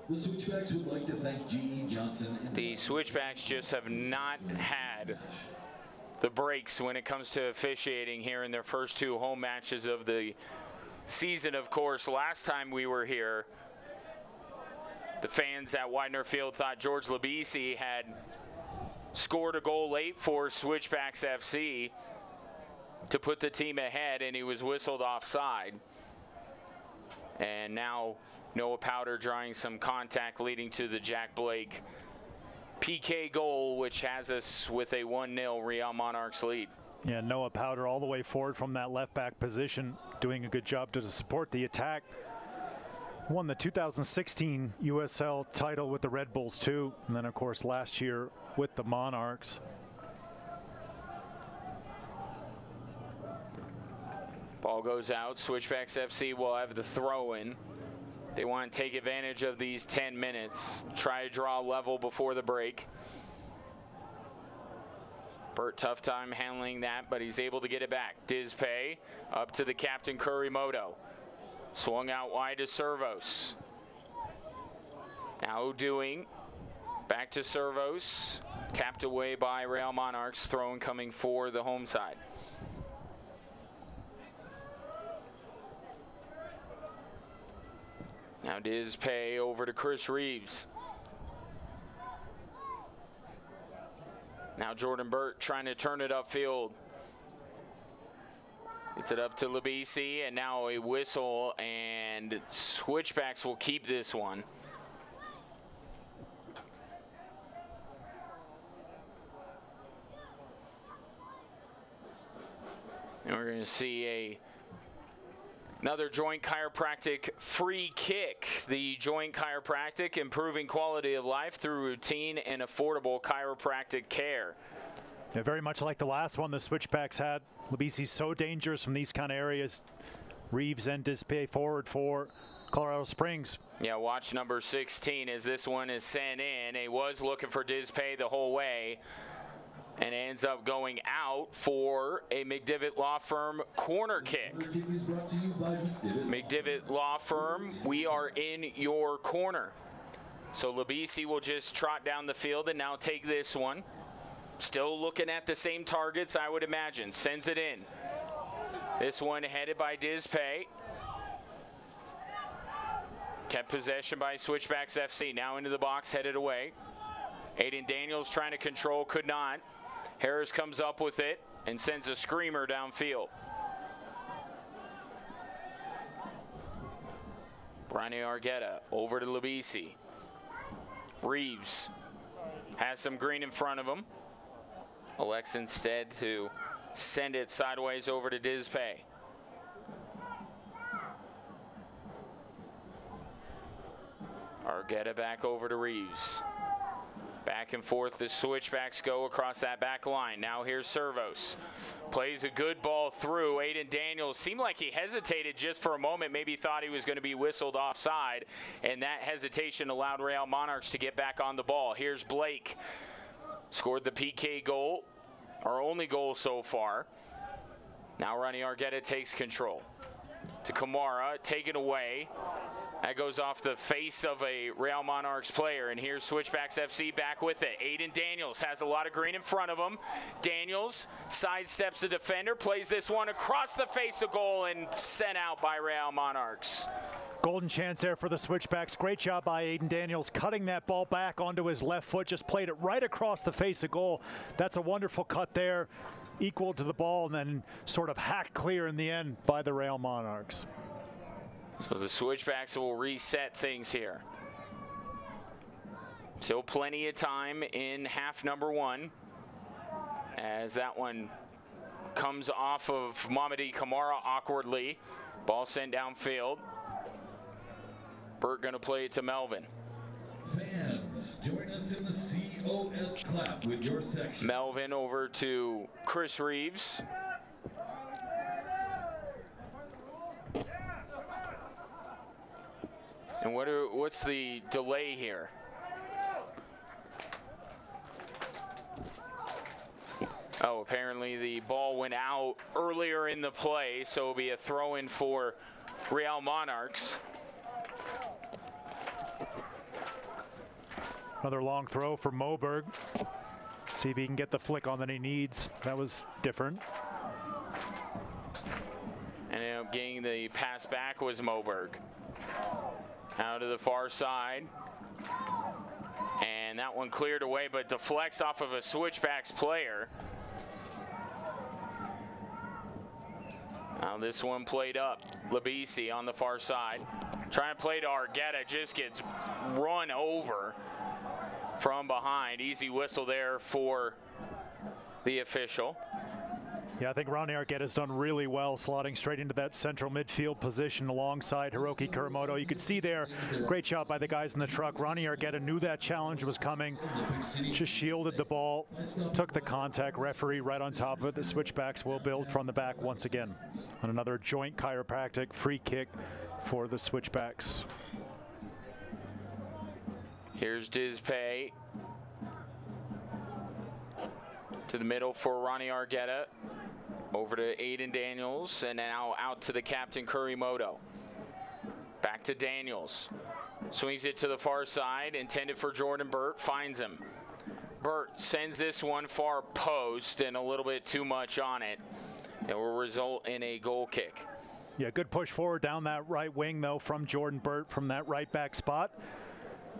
The Switchbacks would like to thank G. Johnson. The Switchbacks just have not had the breaks when it comes to officiating here in their first two home matches of the season. Of course, last time we were here, the fans at Widener Field thought George Labisi had scored a goal late for Switchbacks FC to put the team ahead, and he was whistled offside. And now Noah Powder drawing some contact, leading to the Jack Blake PK goal, which has us with a 1-0 Real Monarchs lead. Yeah, Noah Powder all the way forward from that left back position, doing a good job to support the attack. Won the 2016 USL title with the Red Bulls too, and then of course last year with the Monarchs. Ball goes out. Switchbacks FC will have the throw-in. They want to take advantage of these 10 minutes. Try to draw level before the break. Burt, tough time handling that, but he's able to get it back. Dizpay up to the captain, Kurimoto. Swung out wide to Servos. Now Dewing. Back to Servos. Tapped away by Real Monarchs. Throw-in coming for the home side. Now Dizpay over to Chris Reeves. Now Jordan Burt trying to turn it upfield. Gets it up to Labisi, and now a whistle, and Switchbacks will keep this one. And we're going to see another joint chiropractic free kick. The joint chiropractic, improving quality of life through routine and affordable chiropractic care. Yeah, very much like the last one the Switchbacks had. Labisi's so dangerous from these kind of areas. Reeves and Dizpay forward for Colorado Springs. Yeah, watch number 16 as this one is sent in. He was looking for Dizpay the whole way, and ends up going out for a McDivitt Law Firm corner kick. McDivitt Law Firm, we are in your corner. So Labisi will just trot down the field and now take this one. Still looking at the same targets, I would imagine. Sends it in. This one headed by Dizpay. Kept possession by Switchbacks FC. Now into the box, headed away. Aiden Daniels trying to control, could not. Harris comes up with it. and sends a screamer downfield. Ronnie Argueta over to Labisi. Reeves has some green in front of him. Elects instead to send it sideways over to Dispay. Argueta back over to Reeves. Back and forth, the switchbacks go across that back line. Now here's Servos. Plays a good ball through. Aiden Daniels seemed like he hesitated just for a moment, maybe thought he was going to be whistled offside, and that hesitation allowed Real Monarchs to get back on the ball. Here's Blake. Scored the PK goal, our only goal so far. Now Ronnie Argueta takes control. To Kamara, taken away. That goes off the face of a Real Monarchs player, and here's Switchbacks FC back with it. Aiden Daniels has a lot of green in front of him. Daniels sidesteps the defender, plays this one across the face of goal, and sent out by Real Monarchs. Golden chance there for the Switchbacks. Great job by Aiden Daniels cutting that ball back onto his left foot, just played it right across the face of goal. That's a wonderful cut there, equal to the ball, and then sort of hacked clear in the end by the Real Monarchs. So the Switchbacks will reset things here. Still plenty of time in half number one, as that one comes off of Mamadi Kamara awkwardly. Ball sent downfield. Burt going to play it to Melvin. Fans, join us in the COS clap with your section. Melvin over to Chris Reeves. And what's the delay here? Oh, apparently the ball went out earlier in the play, so it'll be a throw-in for Real Monarchs. Another long throw for Moberg. See if he can get the flick on that he needs. That was different. And ended up getting the pass back was Moberg. Out to the far side. And that one cleared away, but deflects off of a Switchbacks player. Now this one played up. Labisi on the far side. Trying to play to Argueta, just gets run over from behind. Easy whistle there for the official. Yeah, I think Ronnie Argueta's done really well slotting straight into that central midfield position alongside Hiroki Kuramoto. You could see there, great job by the guys in the truck. Ronnie Argueta knew that challenge was coming, just shielded the ball, took the contact, referee right on top of it. The Switchbacks will build from the back once again. On another joint chiropractic free kick for the Switchbacks. Here's Dispay. To the middle for Ronnie Argueta. Over to Aiden Daniels, and now out to the captain, Kurimoto. Back to Daniels. Swings it to the far side, intended for Jordan Burt, finds him. Burt sends this one far post, and a little bit too much on it. It will result in a goal kick. Yeah, good push forward down that right wing, though, from Jordan Burt from that right back spot.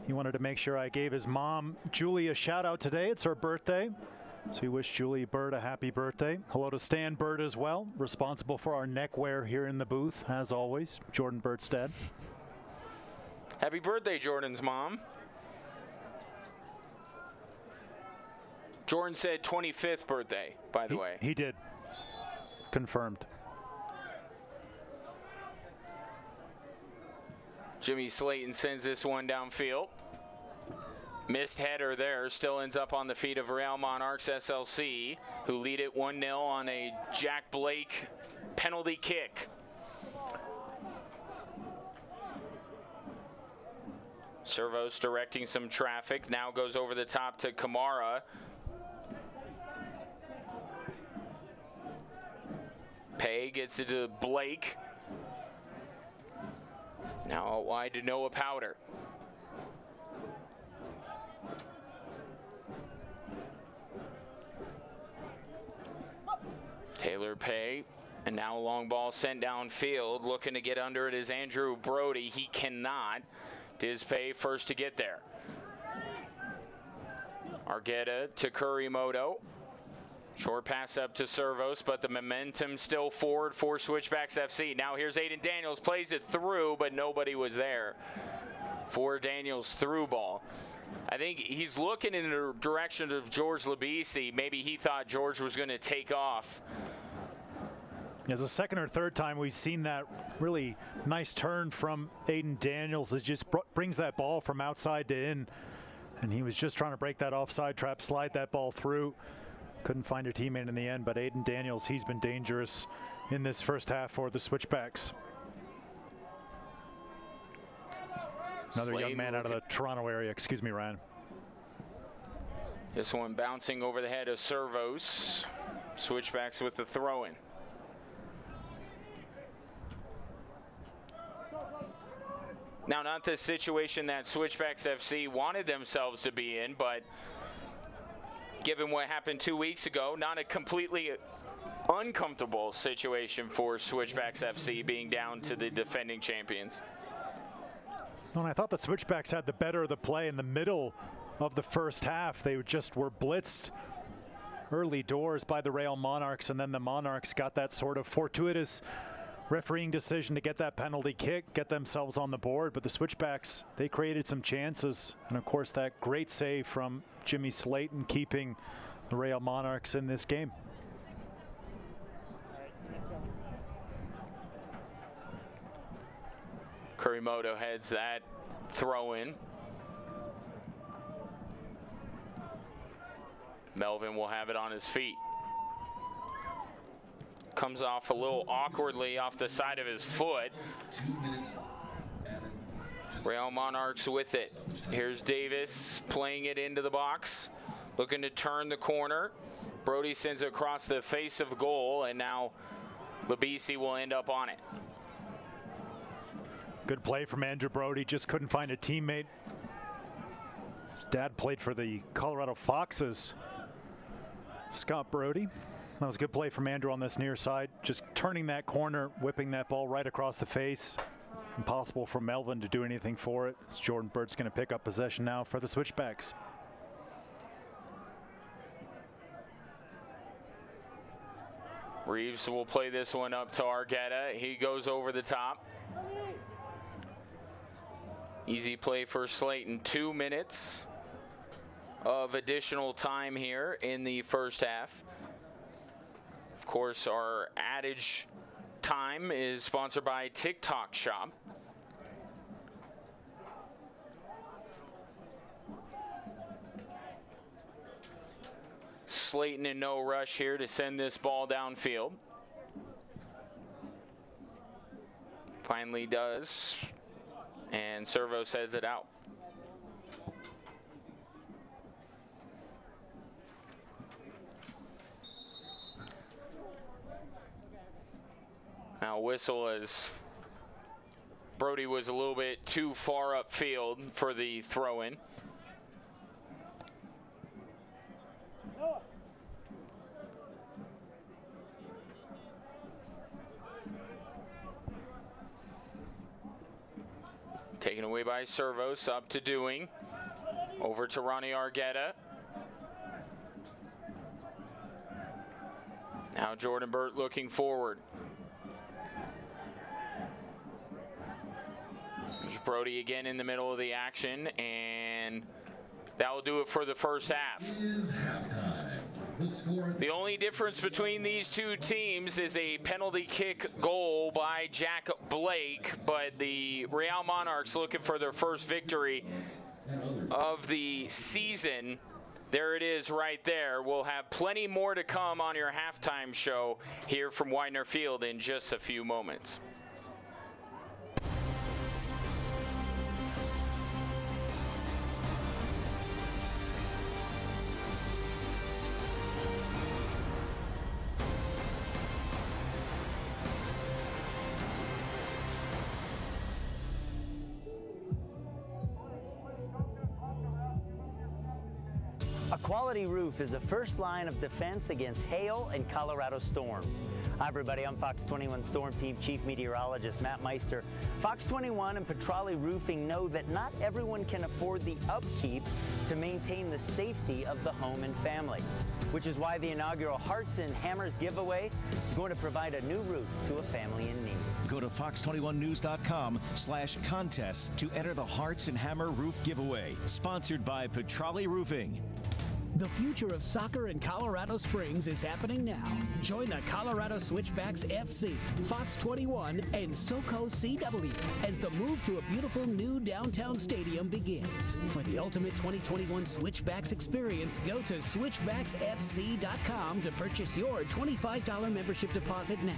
He wanted to make sure I gave his mom, Julie, a shout out today. It's her birthday. So we wish Julie Burt a happy birthday. Hello to Stan Burt as well, responsible for our neckwear here in the booth, as always. Jordan Burt's dad. Happy birthday, Jordan's mom. Jordan said 25th birthday, by the way. He did. Confirmed. Jimmy Slayton sends this one downfield. Missed header there, still ends up on the feet of Real Monarchs SLC, who lead it 1-0 on a Jack Blake penalty kick. Servos directing some traffic, now goes over the top to Kamara. Pay gets it to Blake. Now out wide to Noah Powder. Taylor Pay, and now a long ball sent downfield. Looking to get under it is Andrew Brody. He cannot. Dispay first to get there. Argueta to Kurimoto. Short pass up to Servos, but the momentum still forward for Switchbacks FC. Now here's Aiden Daniels, plays it through, but nobody was there for Daniels' through ball. I think he's looking in the direction of George Labisi. Maybe he thought George was going to take off. It's the second or third time we've seen that really nice turn from Aiden Daniels. It just brings that ball from outside to in, and he was just trying to break that offside trap, slide that ball through. Couldn't find a teammate in the end, but Aiden Daniels, he's been dangerous in this first half for the Switchbacks. Another young man out of the Toronto area. Excuse me, Ryan. This one bouncing over the head of Servos. Switchbacks with the throw-in. Now, not the situation that Switchbacks FC wanted themselves to be in, but given what happened 2 weeks ago, not a completely uncomfortable situation for Switchbacks FC being down to the defending champions. And I thought the Switchbacks had the better of the play in the middle of the first half. They just were blitzed early doors by the Real Monarchs, and then the Monarchs got that sort of fortuitous refereeing decision to get that penalty kick, get themselves on the board. But the Switchbacks, they created some chances, and of course that great save from Jimmy Slayton keeping the Real Monarchs in this game. Kurimoto heads that throw in. Melvin will have it on his feet. Comes off a little awkwardly off the side of his foot. Real Monarchs with it. Here's Davis playing it into the box, looking to turn the corner. Brody sends it across the face of goal, and now Labisi will end up on it. Good play from Andrew Brody, just couldn't find a teammate. His dad played for the Colorado Foxes, Scott Brody. That was a good play from Andrew on this near side, just turning that corner, whipping that ball right across the face. Impossible for Melvin to do anything for it. As Jordan Burt's going to pick up possession now for the Switchbacks. Reeves will play this one up to Argueta. He goes over the top. Easy play for Slayton. 2 minutes of additional time here in the first half. Of course, our adage time is sponsored by TikTok Shop. Slayton in no rush here to send this ball downfield. Finally does, and Servos heads it out. Now whistle as Brody was a little bit too far upfield for the throw-in. Taken away by Servos, up to Dewing. Over to Ronnie Argueta. Now Jordan Burt looking forward. There's Brody again in the middle of the action, and that will do it for the first half. The only difference between these two teams is a penalty kick goal by Jack Blake, but the Real Monarchs looking for their first victory of the season. There it is right there. We'll have plenty more to come on your halftime show here from Widener Field in just a few moments. A quality roof is the first line of defense against hail and Colorado storms. Hi everybody, I'm Fox 21 Storm Team Chief Meteorologist Matt Meister. Fox 21 and Petrale Roofing know that not everyone can afford the upkeep to maintain the safety of the home and family, which is why the inaugural Hearts and Hammers giveaway is going to provide a new roof to a family in need. Go to fox21news.com/contest to enter the Hearts and Hammer Roof Giveaway, sponsored by Petrale Roofing. The future of soccer in Colorado Springs is happening now. Join the Colorado Switchbacks FC, Fox 21, and SoCo CW as the move to a beautiful new downtown stadium begins. For the ultimate 2021 Switchbacks experience, go to switchbacksfc.com to purchase your $25 membership deposit now.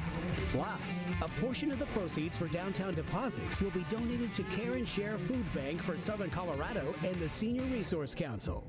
Plus, a portion of the proceeds for downtown deposits will be donated to Care and Share Food Bank for Southern Colorado and the Senior Resource Council.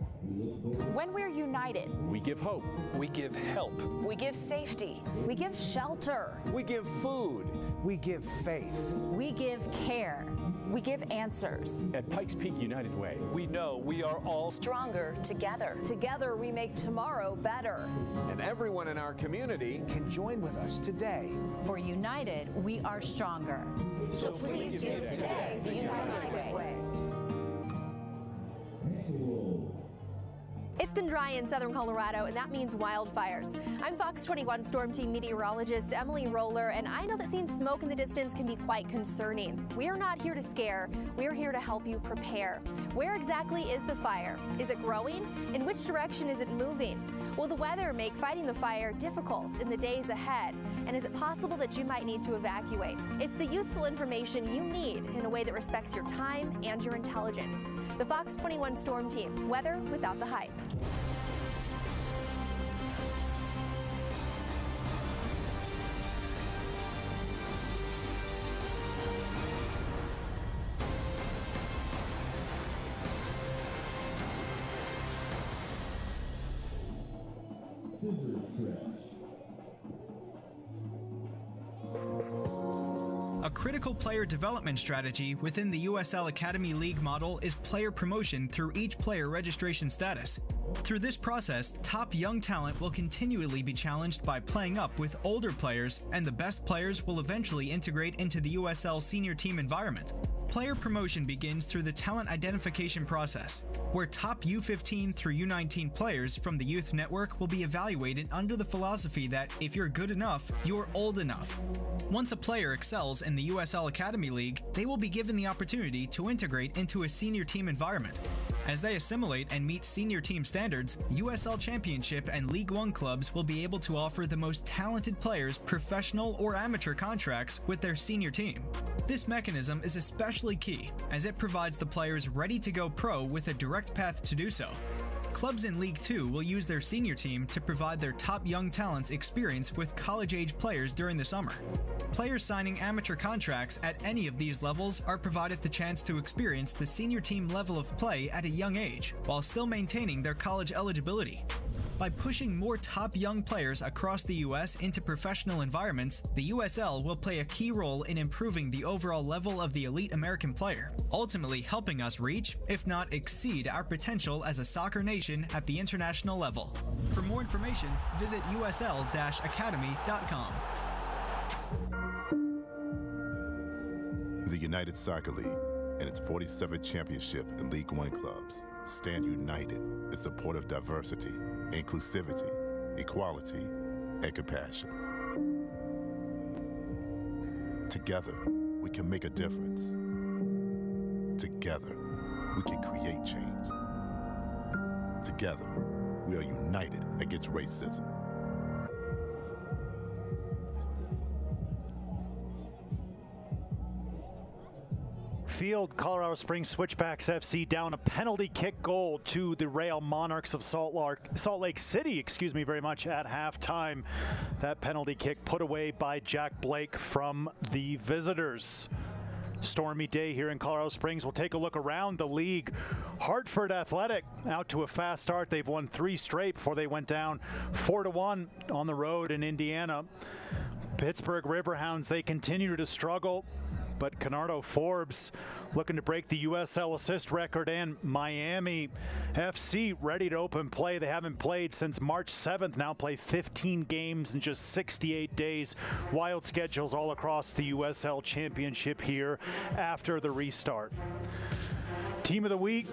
When we're united, we give hope. We give help. We give safety. We give shelter. We give food. We give faith. We give care. We give answers. At Pikes Peak United Way, we know we are all stronger together. Together we make tomorrow better. And everyone in our community can join with us today. For United, we are stronger. So please give today the United Way. It's been dry in southern Colorado, and that means wildfires. I'm Fox 21 Storm Team meteorologist Emily Roller, and I know that seeing smoke in the distance can be quite concerning. We are not here to scare. We are here to help you prepare. Where exactly is the fire? Is it growing? In which direction is it moving? Will the weather make fighting the fire difficult in the days ahead? And is it possible that you might need to evacuate? It's the useful information you need in a way that respects your time and your intelligence. The Fox 21 Storm Team, weather without the hype. A critical player development strategy within the USL Academy League model is player promotion through each player registration status. Through this process, top young talent will continually be challenged by playing up with older players, and the best players will eventually integrate into the USL senior team environment. Player promotion begins through the talent identification process, where top U15 through U19 players from the youth network will be evaluated under the philosophy that if you're good enough, you're old enough. Once a player excels in the USL Academy League, they will be given the opportunity to integrate into a senior team environment. As they assimilate and meet senior team standards, USL Championship and League One clubs will be able to offer the most talented players professional or amateur contracts with their senior team. This mechanism is especially key, as it provides the players ready to go pro with a direct path to do so. Clubs in League 2 will use their senior team to provide their top young talents experience with college-age players during the summer. Players signing amateur contracts at any of these levels are provided the chance to experience the senior team level of play at a young age, while still maintaining their college eligibility. By pushing more top young players across the U.S. into professional environments, the USL will play a key role in improving the overall level of the elite American player, ultimately helping us reach, if not exceed, our potential as a soccer nation at the international level. For more information, visit usl-academy.com. The United Soccer League and its 47th championship in League One clubs stand united in support of diversity, inclusivity, equality, and compassion. Together, we can make a difference. Together, we can create change. Together, we are united against racism. Field, Colorado Springs Switchbacks FC down a penalty kick goal to the Real Monarchs of Salt Lake City, very much, at halftime. That penalty kick put away by Jack Blake from the visitors. Stormy day here in Colorado Springs. We'll take a look around the league. Hartford Athletic out to a fast start. They've won 3 straight before they went down 4-1 on the road in Indiana. Pittsburgh Riverhounds, they continue to struggle, but Canardo Forbes looking to break the USL assist record, and Miami FC ready to open play. They haven't played since March 7th, now play 15 games in just 68 days. Wild schedules all across the USL Championship here after the restart. Team of the week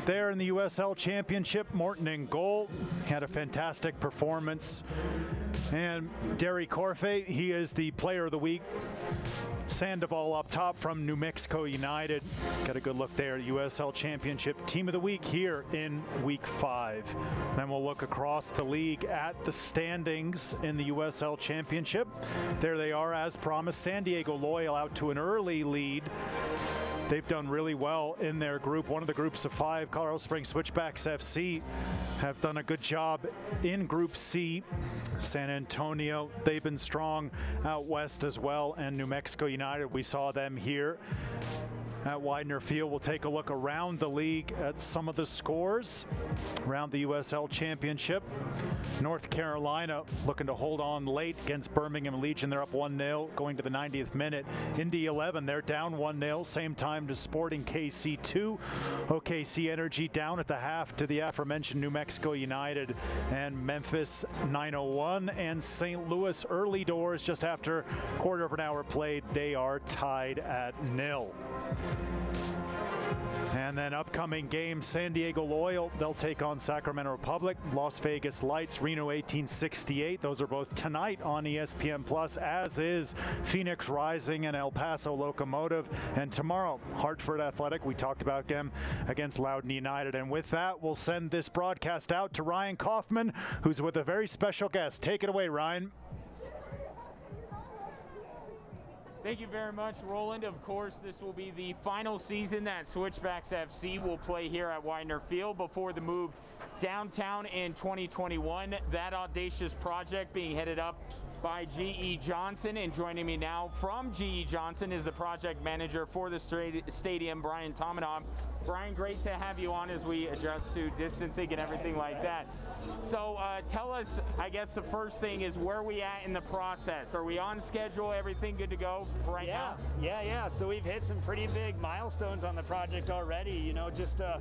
there in the USL Championship, Morton in goal. Had a fantastic performance. And Derry Corfe, he is the player of the week. Sandoval up top from New Mexico United. Got a good look there. USL Championship Team of the Week here in Week 5. Then we'll look across the league at the standings in the USL Championship. There they are as promised. San Diego Loyal out to an early lead. They've done really well in their group, one of the groups of 5. Colorado Springs Switchbacks FC have done a good job in Group C. San Antonio, they've been strong out west as well, and New Mexico United, we saw them here at Widener Field. We'll take a look around the league at some of the scores around the USL Championship. North Carolina looking to hold on late against Birmingham Legion. They're up 1-0 going to the 90th minute. Indy 11, they're down 1-0, same time to Sporting KC 2. OKC Energy down at the half to the aforementioned New Mexico United, and Memphis 901 and St. Louis early doors just after quarter of an hour played. They are tied at 0. And then upcoming games, San Diego Loyal, they'll take on Sacramento Republic. Las Vegas Lights, Reno 1868. Those are both tonight on ESPN+, as is Phoenix Rising and El Paso Locomotive. And tomorrow, Hartford Athletic, we talked about them against Loudoun United. And with that, we'll send this broadcast out to Ryan Kaufman, who's with a very special guest. Take it away, Ryan. Thank you very much, Roland. Of course, this will be the final season that Switchbacks FC will play here at Widener Field before the move downtown in 2021. That audacious project being headed up by G.E. Johnson, and joining me now from G.E. Johnson is the project manager for the stadium, Brian Tominov. Brian, great to have you on as we adjust to distancing and everything like that. So tell us, I guess the first thing is where we at in the process. Are we on schedule? Everything good to go right now? Yeah. So we've hit some pretty big milestones on the project already. You know, just a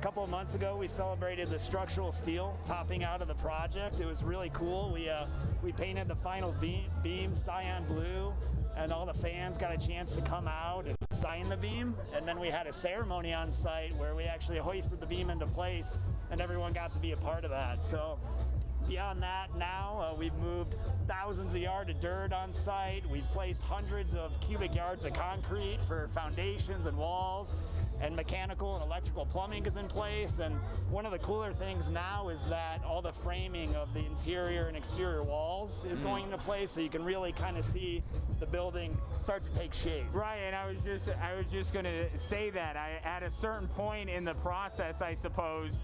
couple of months ago, we celebrated the structural steel topping out of the project. It was really cool. We painted the final beam cyan blue, and all the fans got a chance to come out and sign the beam. And then we had a ceremony on site where we actually hoisted the beam into place, and everyone got to be a part of that. So beyond that, now we've moved thousands of yards of dirt on site. We've placed hundreds of cubic yards of concrete for foundations and walls, and mechanical and electrical plumbing is in place. And one of the cooler things now is that all the framing of the interior and exterior walls is going into place, so you can really kind of see the building start to take shape. Right, and I was just going to say that at a certain point in the process, I suppose,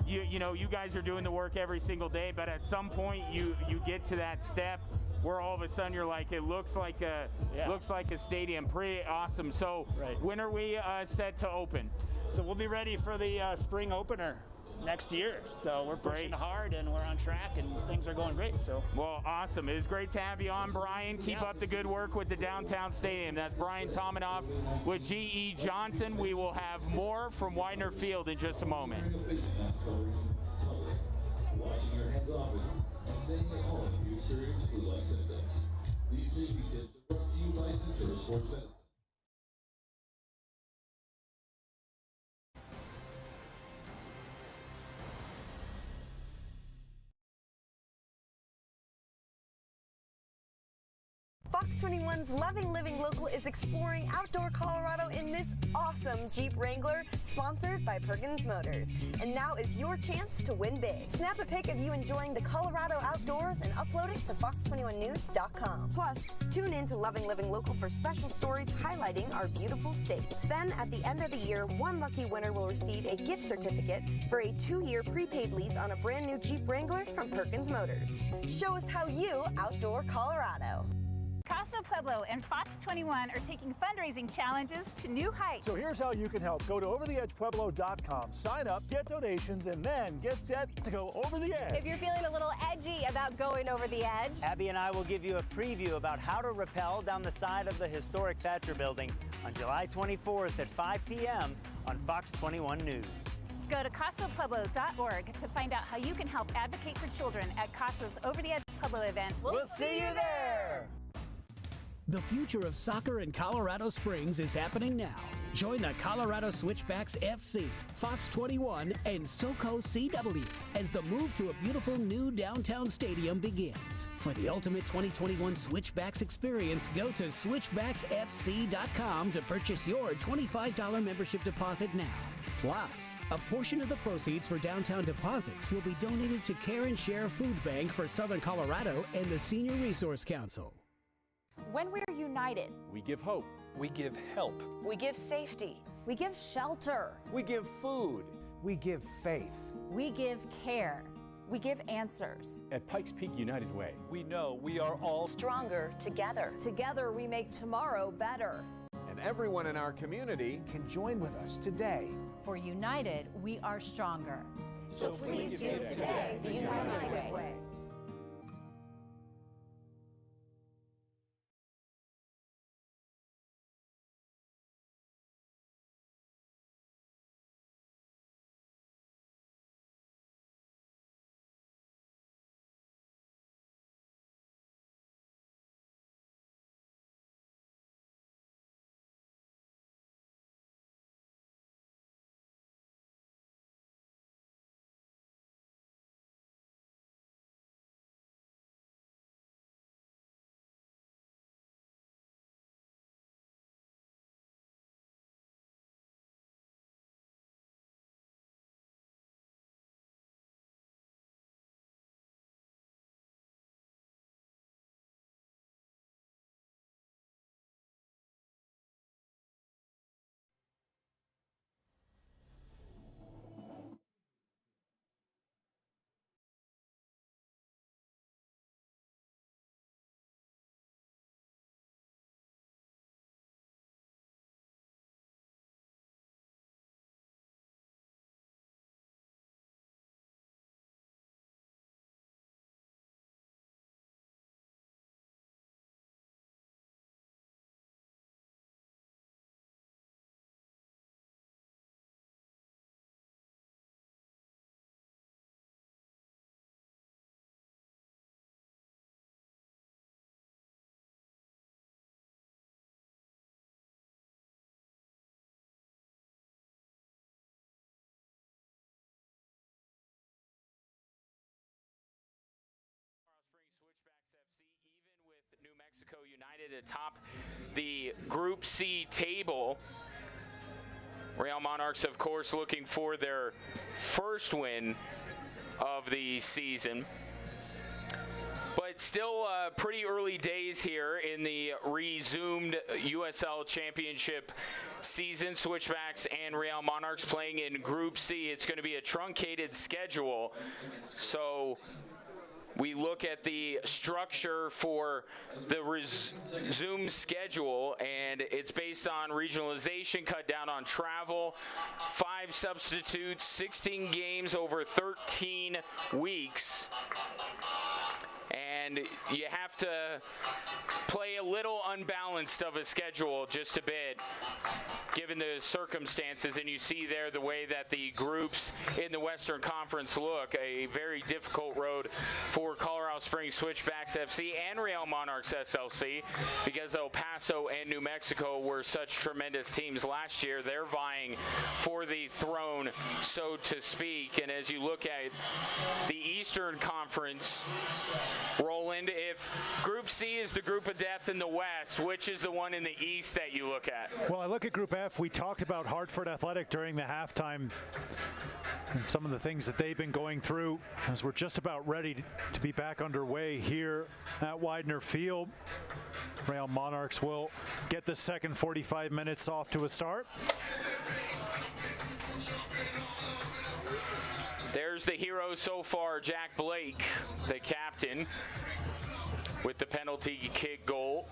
you know, you guys are doing the work every single day, but at some point you get to that step where all of a sudden you're like, it looks like a stadium. Pretty awesome. So when are we set to open? So we'll be ready for the spring opener next year. So we're pushing hard and we're on track and things are going great. So well, awesome. It was great to have you on, Brian. Keep up the good work with the downtown stadium. That's Brian Tominov with G.E. Johnson. We will have more from Widener Field in just a moment. Washing your hands often and staying at home if you experience flu-like symptoms. These safety tips are brought to you by Centura Sports Medicine. Fox 21's Loving Living Local is exploring outdoor Colorado in this awesome Jeep Wrangler, sponsored by Perkins Motors. And now is your chance to win big. Snap a pic of you enjoying the Colorado outdoors and upload it to fox21news.com. Plus, tune in to Loving Living Local for special stories highlighting our beautiful state. Then, at the end of the year, one lucky winner will receive a gift certificate for a 2-year prepaid lease on a brand new Jeep Wrangler from Perkins Motors. Show us how you outdoor Colorado. Casa Pueblo and Fox 21 are taking fundraising challenges to new heights. So here's how you can help. Go to overtheedgepueblo.com, sign up, get donations, and then get set to go over the edge. If you're feeling a little edgy about going over the edge, Abby and I will give you a preview about how to rappel down the side of the historic Thatcher building on July 24th at 5 p.m. on Fox 21 News. Go to CasaPueblo.org to find out how you can help advocate for children at CASA's Over the Edge Pueblo event. We'll see you there! The future of soccer in Colorado Springs is happening now. Join the Colorado Switchbacks FC, Fox 21, and SoCo CW as the move to a beautiful new downtown stadium begins. For the ultimate 2021 Switchbacks experience, go to switchbacksfc.com to purchase your $25 membership deposit now. Plus, a portion of the proceeds for downtown deposits will be donated to Care and Share Food Bank for Southern Colorado and the Senior Resource Council. When we're united, We give hope. We give help. we give safety, we give shelter, We give food. We give faith. we give care, we give answers. At Pikes Peak United Way, we know we are all Stronger together. Together we make tomorrow better. and everyone in our community Can join with us today. For united, we are stronger. So please give today the United Way. New Mexico United atop the Group C table. Real Monarchs, of course, looking for their first win of the season. But still pretty early days here in the resumed USL Championship season. Switchbacks and Real Monarchs playing in Group C. It's going to be a truncated schedule. So we look at the structure for the resumed schedule, and it's based on regionalization, cut down on travel, 5 substitutes, 16 games over 13 weeks. And you have to play a little unbalanced of a schedule just a bit, given the circumstances. And you see there the way that the groups in the Western Conference look. A very difficult road for Colorado Springs Switchbacks FC and Real Monarchs SLC, because El Paso and New Mexico were such tremendous teams last year. They're vying for the throne, so to speak. And as you look at the Eastern Conference, Roland, if Group C is the group of death in the West, which is the one in the East that you look at? Well, I look at Group F. We talked about Hartford Athletic during the halftime and some of the things that they've been going through as we're just about ready to be back underway here at Widener Field. Real Monarchs will get the second 45 minutes off to a start. There's the hero so far, Jack Blake, the captain, with the penalty kick goal.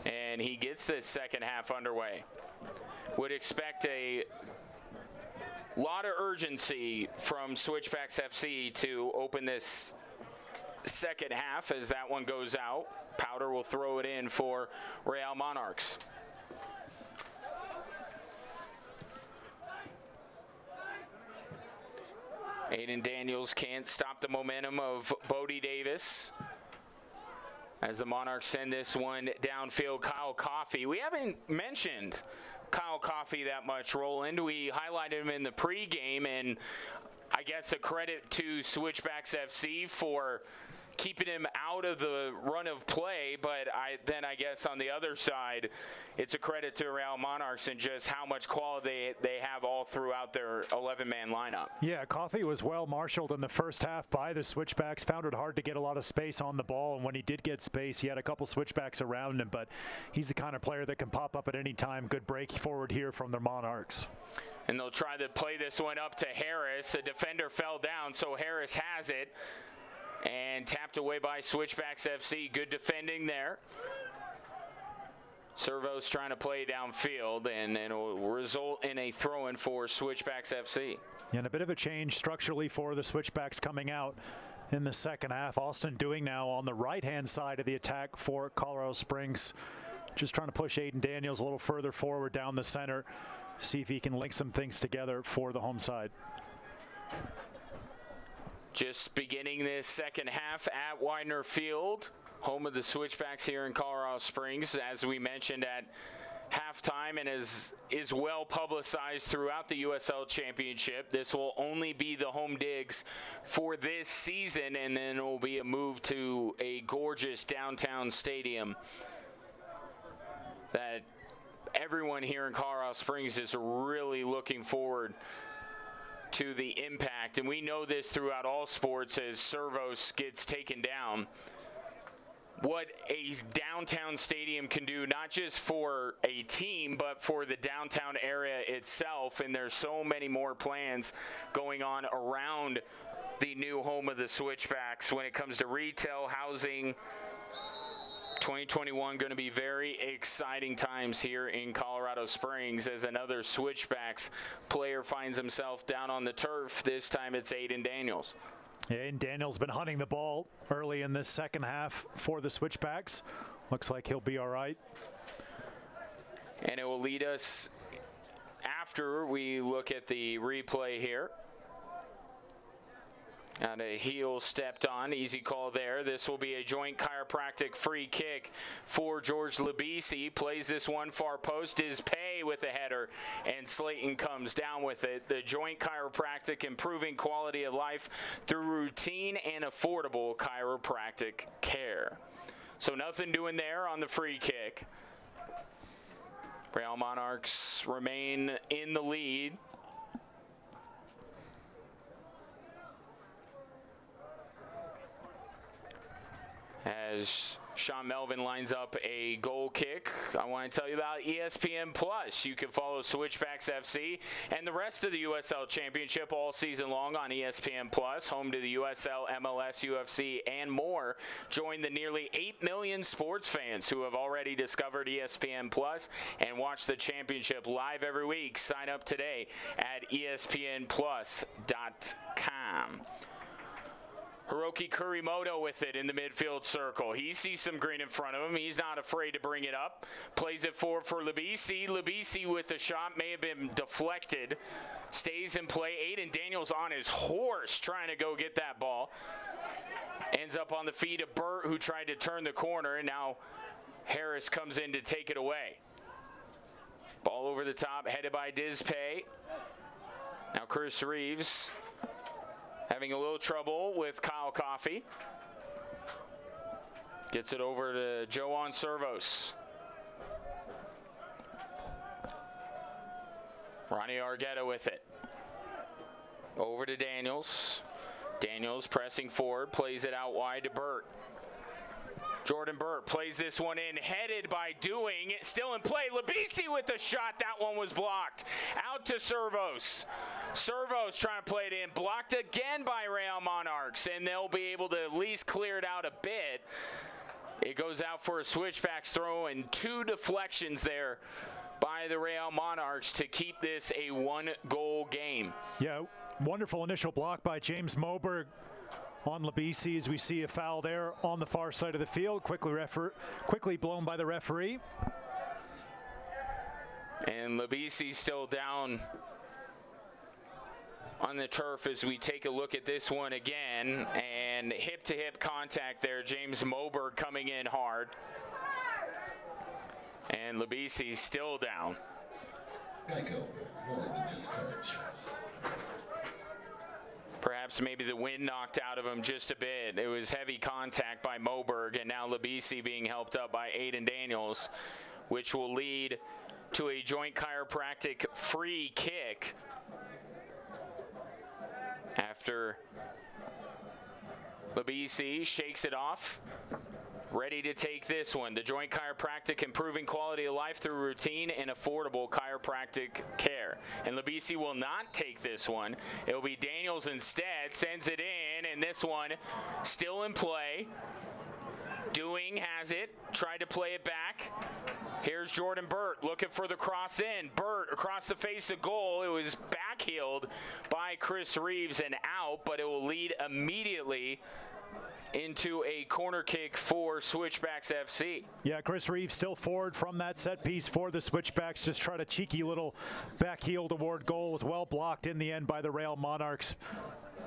And he gets this second half underway. Would expect a lot of urgency from Switchbacks FC to open this second half as that one goes out. Powder will throw it in for Real Monarchs. Aiden Daniels can't stop the momentum of Bodie Davis as the Monarchs send this one downfield. Kyle Coffey. We haven't mentioned Kyle Coffey that much, Roland. We highlighted him in the pregame, and I guess a credit to Switchbacks FC for keeping him out of the run of play, but I guess on the other side, it's a credit to Real Monarchs and just how much quality they have all throughout their 11-man lineup. Yeah, Coffey was well marshaled in the first half by the Switchbacks. Found it hard to get a lot of space on the ball, and when he did get space, he had a couple Switchbacks around him, but he's the kind of player that can pop up at any time. Good break forward here from the Monarchs. And they'll try to play this one up to Harris. A defender fell down, so Harris has it. And tapped away by Switchbacks FC. Good defending there. Servo's trying to play downfield, and it'll result in a throw-in for Switchbacks FC. And a bit of a change structurally for the Switchbacks coming out in the second half. Austin Doing now on the right-hand side of the attack for Colorado Springs. Just trying to push Aiden Daniels a little further forward down the center. See if he can link some things together for the home side. Just beginning this second half at Widener Field, home of the Switchbacks here in Colorado Springs, as we mentioned at halftime, and is well publicized throughout the USL Championship. This will only be the home digs for this season, and then it will be a move to a gorgeous downtown stadium that everyone here in Colorado Springs is really looking forward to the impact. And we know this throughout all sports as Servos gets taken down. What a downtown stadium can do, not just for a team, but for the downtown area itself. And there's so many more plans going on around the new home of the Switchbacks when it comes to retail, housing. 2021 going to be very exciting times here in Colorado Springs as another Switchbacks player finds himself down on the turf. This time it's Aiden Daniels. Yeah, Aiden Daniels been hunting the ball early in this second half for the Switchbacks. Looks like he'll be all right. And it will lead us after we look at the replay here. And a heel stepped on. Easy call there. This will be a joint chiropractic free kick for George Labisi. Plays this one far post. Is Pay with a header, and Slayton comes down with it. The joint chiropractic, improving quality of life through routine and affordable chiropractic care. So nothing doing there on the free kick. Real Monarchs remain in the lead. As Sean Melvin lines up a goal kick, I want to tell you about ESPN Plus. You can follow Switchbacks FC and the rest of the USL Championship all season long on ESPN Plus, home to the USL, MLS, UFC, and more. Join the nearly 8 million sports fans who have already discovered ESPN Plus and watch the championship live every week. Sign up today at ESPNplus.com. Hiroki Kurimoto with it in the midfield circle. He sees some green in front of him. He's not afraid to bring it up. Plays it forward for Labisi. Labisi with the shot may have been deflected. Stays in play. Aiden Daniels on his horse trying to go get that ball. Ends up on the feet of Burt, who tried to turn the corner, and now Harris comes in to take it away. Ball over the top, headed by Dizpay. Now Chris Reeves having a little trouble with Kyle Coffey. Gets it over to Joan Servos. Ronnie Argueta with it. Over to Daniels. Daniels pressing forward, plays it out wide to Burt. Jordan Burt plays this one in, headed by Doing. Still in play. Labisi with the shot. That one was blocked. Out to Servos. Servos trying to play it in. Blocked again by Real Monarchs, and they'll be able to at least clear it out a bit. It goes out for a Switchbacks throw, and 2 deflections there by the Real Monarchs to keep this a 1-goal game. Yeah, wonderful initial block by James Moberg on Labisi as we see a foul there on the far side of the field. Quickly blown by the referee. And Labisi still down on the turf as we take a look at this one again. And hip-to-hip contact there. James Moberg coming in hard. And Labisi still down. Geico, more than just car insurance. Perhaps maybe the wind knocked out of him just a bit. It was heavy contact by Moberg, and now Labisi being helped up by Aiden Daniels, which will lead to a joint chiropractic free kick after Labisi shakes it off. Ready to take this one. The Joint Chiropractic, improving quality of life through routine and affordable chiropractic care. And Labisi will not take this one. It'll be Daniels instead. Sends it in, and this one still in play. Dewing has it. Tried to play it back. Here's Jordan Burt looking for the cross in. Burt across the face of goal. It was backheeled by Chris Reeves and out, but it will lead immediately into a corner kick for Switchbacks FC. Yeah, Chris Reeves still forward from that set piece for the Switchbacks. Just tried a cheeky little back heel toward goal. Was well blocked in the end by the Rail Monarchs.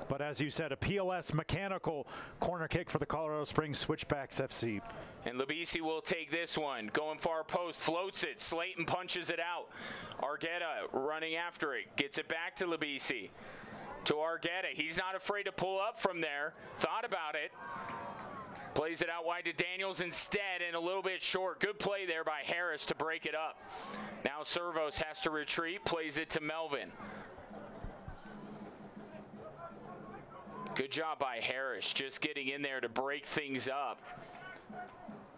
But as you said, a PLS mechanical corner kick for the Colorado Springs Switchbacks FC. And Labisi will take this one. Going far post, floats it. Slayton punches it out. Argueta running after it. Gets it back to Labisi. To Argueta. He's not afraid to pull up from there. Thought about it. Plays it out wide to Daniels instead, and a little bit short. Good play there by Harris to break it up. Now Servos has to retreat. Plays it to Melvin. Good job by Harris, just getting in there to break things up.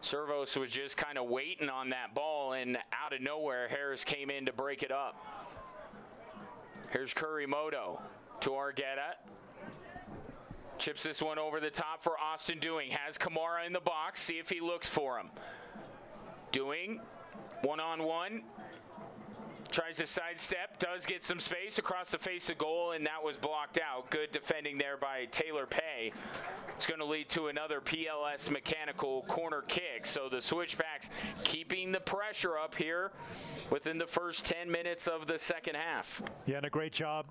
Servos was just kind of waiting on that ball, and out of nowhere, Harris came in to break it up. Here's Kurimoto to Argueta. Chips this one over the top for Austin Dewing. Has Kamara in the box. See if he looks for him. Dewing, one-on-one. Tries to sidestep. Does get some space across the face of goal, and that was blocked out. Good defending there by Taylor Pay. It's going to lead to another PLS mechanical corner kick. So the Switchbacks keeping the pressure up here within the first 10 minutes of the second half. Yeah, and a great job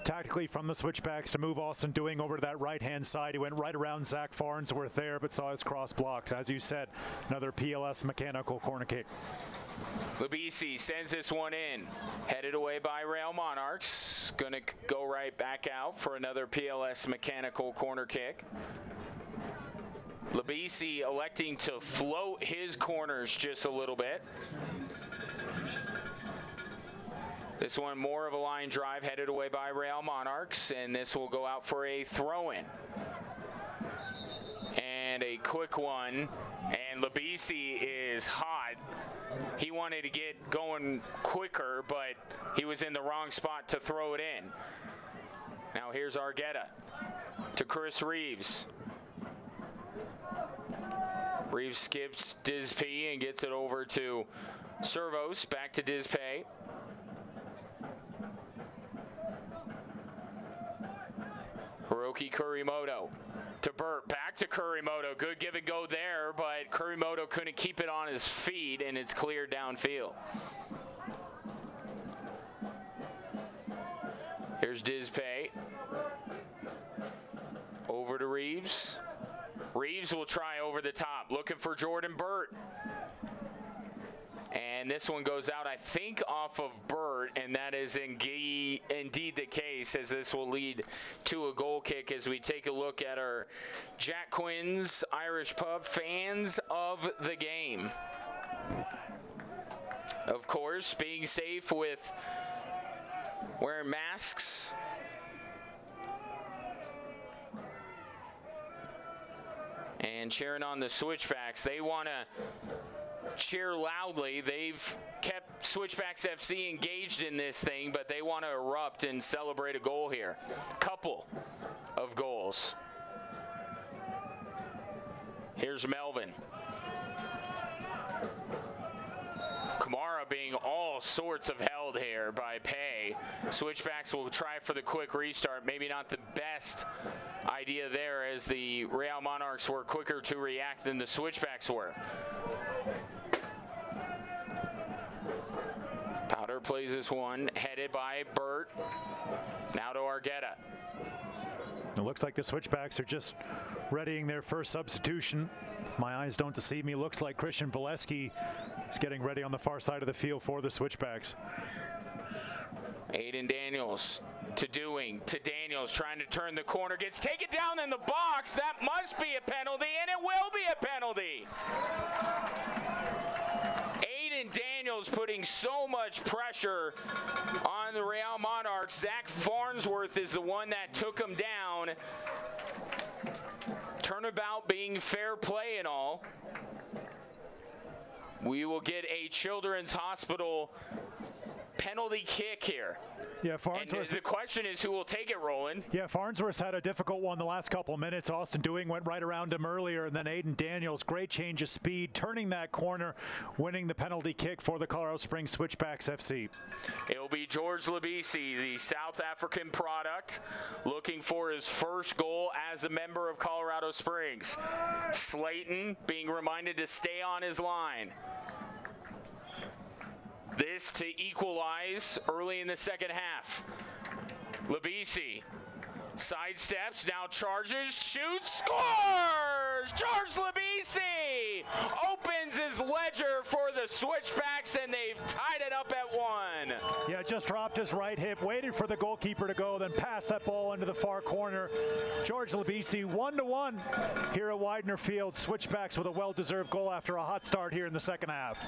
tactically from the Switchbacks to move Austin Dewing over to that right-hand side. He went right around Zach Farnsworth there, but saw his cross blocked. As you said, another PLS mechanical corner kick. Labisi sends this one in. Headed away by Rail Monarchs. Going to go right back out for another PLS mechanical corner kick. Labisi electing to float his corners just a little bit. This one more of a line drive headed away by Rail Monarchs, and this will go out for a throw-in. And a quick one, and Labisi is hot. He wanted to get going quicker, but he was in the wrong spot to throw it in. Now here's Argueta to Chris Reeves. Reeves skips Dizpay and gets it over to Servos. Back to Dizpay. Hiroki Kurimoto to Burt. Back to Kurimoto. Good give and go there, but Kurimoto couldn't keep it on his feet, and it's cleared downfield. Here's Dizpay. Over to Reeves. Reeves will try over the top, looking for Jordan Burt. And this one goes out, I think, off of Burt, and that is indeed the case, as this will lead to a goal kick as we take a look at our Jack Quinn's Irish Pub fans of the game. Of course, being safe with wearing masks. And cheering on the Switchbacks. They want to cheer loudly. They've kept Switchbacks FC engaged in this thing, but they want to erupt and celebrate a goal here. Couple of goals. Here's Melvin. Kamara being all sorts of held here by Pay. Switchbacks will try for the quick restart. Maybe not the best idea there, as the Real Monarchs were quicker to react than the Switchbacks were. Powder plays this one, headed by Burt. Now to Argueta. It looks like the Switchbacks are just readying their first substitution. My eyes don't deceive me. Looks like Christian Valesky is getting ready on the far side of the field for the Switchbacks. Aiden Daniels to Daniels, trying to turn the corner, gets taken down in the box. That must be a penalty, and it will be a penalty. Aiden Daniels putting so much pressure on the Real Monarchs. Zach Farnsworth is the one that took him down. Turnabout being fair play and all. We will get a Children's Hospital penalty kick here. Yeah, Farnsworth. And the question is, who will take it, Roland? Yeah, Farnsworth had a difficult one the last couple of minutes. Austin Dewing went right around him earlier, and then Aiden Daniels, great change of speed, turning that corner, winning the penalty kick for the Colorado Springs Switchbacks FC. It will be George Labisi, the South African product, looking for his first goal as a member of Colorado Springs. Slayton being reminded to stay on his line. This to equalize early in the second half. Labisi sidesteps, now charges, shoots, scores! George Labisi opens his ledger for the Switchbacks, and they've tied it up at 1. Yeah, just dropped his right hip, waited for the goalkeeper to go, then passed that ball into the far corner. George Labisi 1-1 here at Widener Field. Switchbacks with a well-deserved goal after a hot start here in the second half.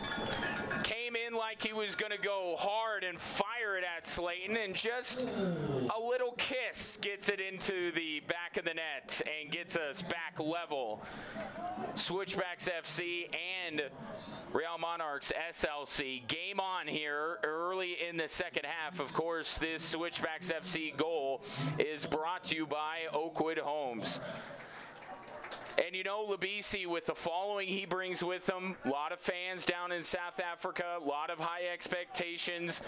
Came in like he was going to go hard and fire it at Slayton, and just a little kiss gets it into the back of the net and gets us back level. Switchbacks FC and Real Monarchs SLC. Game on here early in the second half. Of course, this Switchbacks FC goal is brought to you by Oakwood Homes. And you know, Labisi, with the following he brings with him, a lot of fans down in South Africa, a lot of high expectations.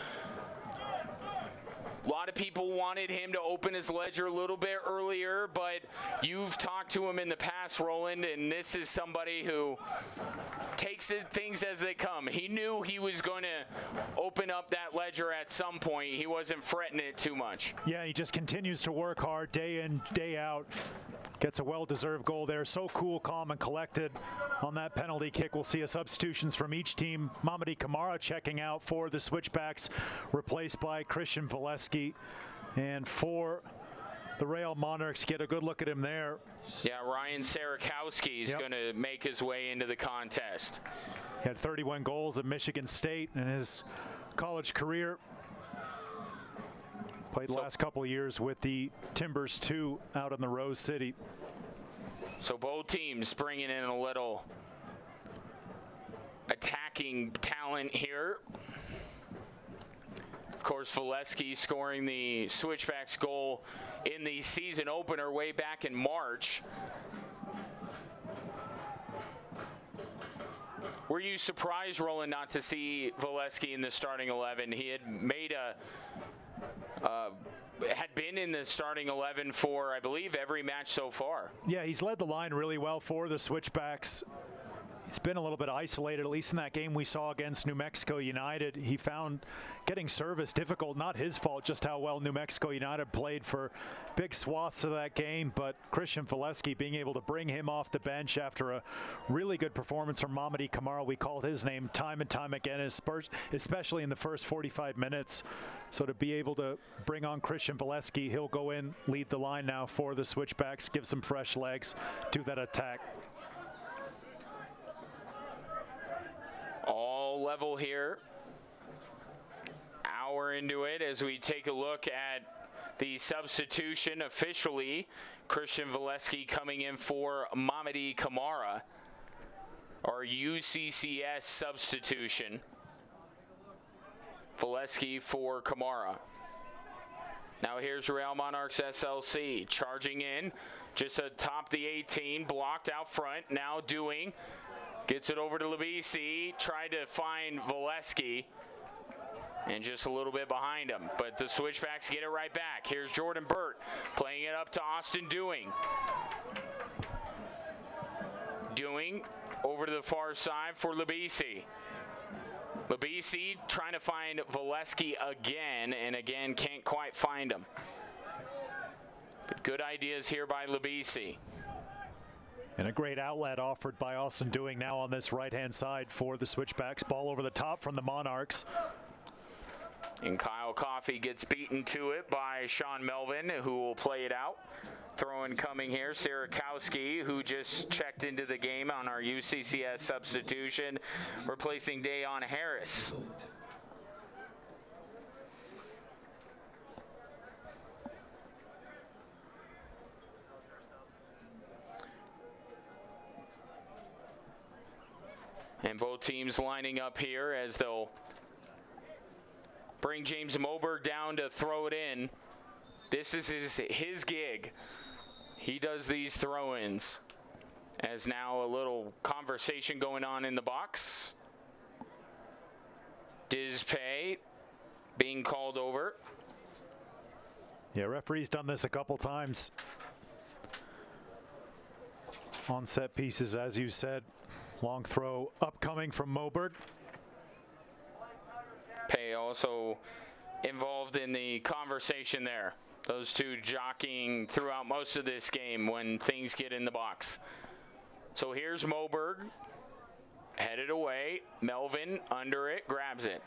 A lot of people wanted him to open his ledger a little bit earlier, but you've talked to him in the past, Roland, and this is somebody who takes things as they come. He knew he was going to open up that ledger at some point. He wasn't fretting it too much. Yeah, he just continues to work hard day in, day out. Gets a well-deserved goal there. So cool, calm, and collected on that penalty kick. We'll see substitutions from each team. Mamadi Kamara checking out for the Switchbacks, replaced by Christian Valesky. And for the Real Monarchs, get a good look at him there. Yeah, Ryan Sarakowski is going to make his way into the contest. He had 31 goals at Michigan State in his college career. Played the last couple of years with the Timbers 2 out in the Rose City. So both teams bringing in a little attacking talent here. Of course, Valesky scoring the Switchbacks goal in the season opener way back in March. Were you surprised, Roland, not to see Valesky in the starting 11? He had made had been in the starting 11 for, I believe, every match so far. Yeah, he's led the line really well for the Switchbacks. He's been a little bit isolated, at least in that game we saw against New Mexico United. He found getting service difficult, not his fault, just how well New Mexico United played for big swaths of that game. But Christian Valesky being able to bring him off the bench after a really good performance from Mamadi Kamara. We called his name time and time again, especially in the first 45 minutes. So to be able to bring on Christian Valesky, he'll go in, lead the line now for the Switchbacks, give some fresh legs to that attack. All level here. Hour into it as we take a look at the substitution officially. Christian Valesky coming in for Mamadi Kamara. Our UCCS substitution. Valesky for Kamara. Now here's Real Monarchs SLC charging in. Just atop the 18, blocked out front. Now Dewing. Gets it over to Labisi, tried to find Valesky. And just a little bit behind him. But the Switchbacks get it right back. Here's Jordan Burt playing it up to Austin Dewing. Dewing over to the far side for Labisi. Labisi trying to find Valesky again, and again can't quite find him. But good ideas here by Labisi. And a great outlet offered by Austin Dewing now on this right-hand side for the Switchbacks. Ball over the top from the Monarchs. And Kyle Coffey gets beaten to it by Sean Melvin, who will play it out. Throw-in coming here, Sierakowski, who just checked into the game on our UCCS substitution, replacing Dayon Harris. And both teams lining up here as they'll bring James Moberg down to throw it in. This is his gig. He does these throw-ins. As now a little conversation going on in the box. Dizpay being called over. Yeah, referee's done this a couple times on set pieces, as you said. Long throw upcoming from Moberg. Pay also involved in the conversation there. Those two jockeying throughout most of this game when things get in the box. So here's Moberg, headed away. Melvin under it, grabs it.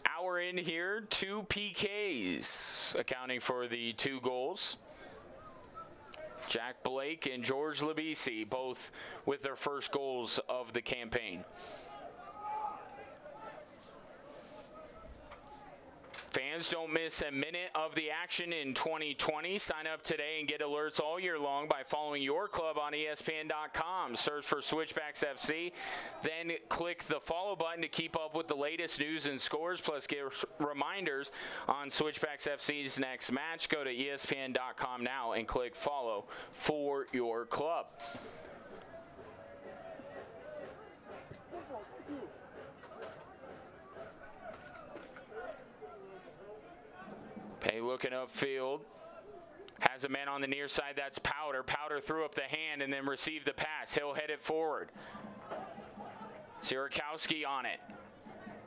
Hour in here, 2 PKs accounting for the 2 goals. Jack Blake and George Labisi, both with their first goals of the campaign. Fans, don't miss a minute of the action in 2020. Sign up today and get alerts all year long by following your club on ESPN.com. Search for Switchbacks FC, then click the follow button to keep up with the latest news and scores, plus get reminders on Switchbacks FC's next match. Go to ESPN.com now and click follow for your club. Pay looking upfield. Has a man on the near side. That's Powder. Powder threw up the hand and then received the pass. He'll head it forward. Sierakowski on it.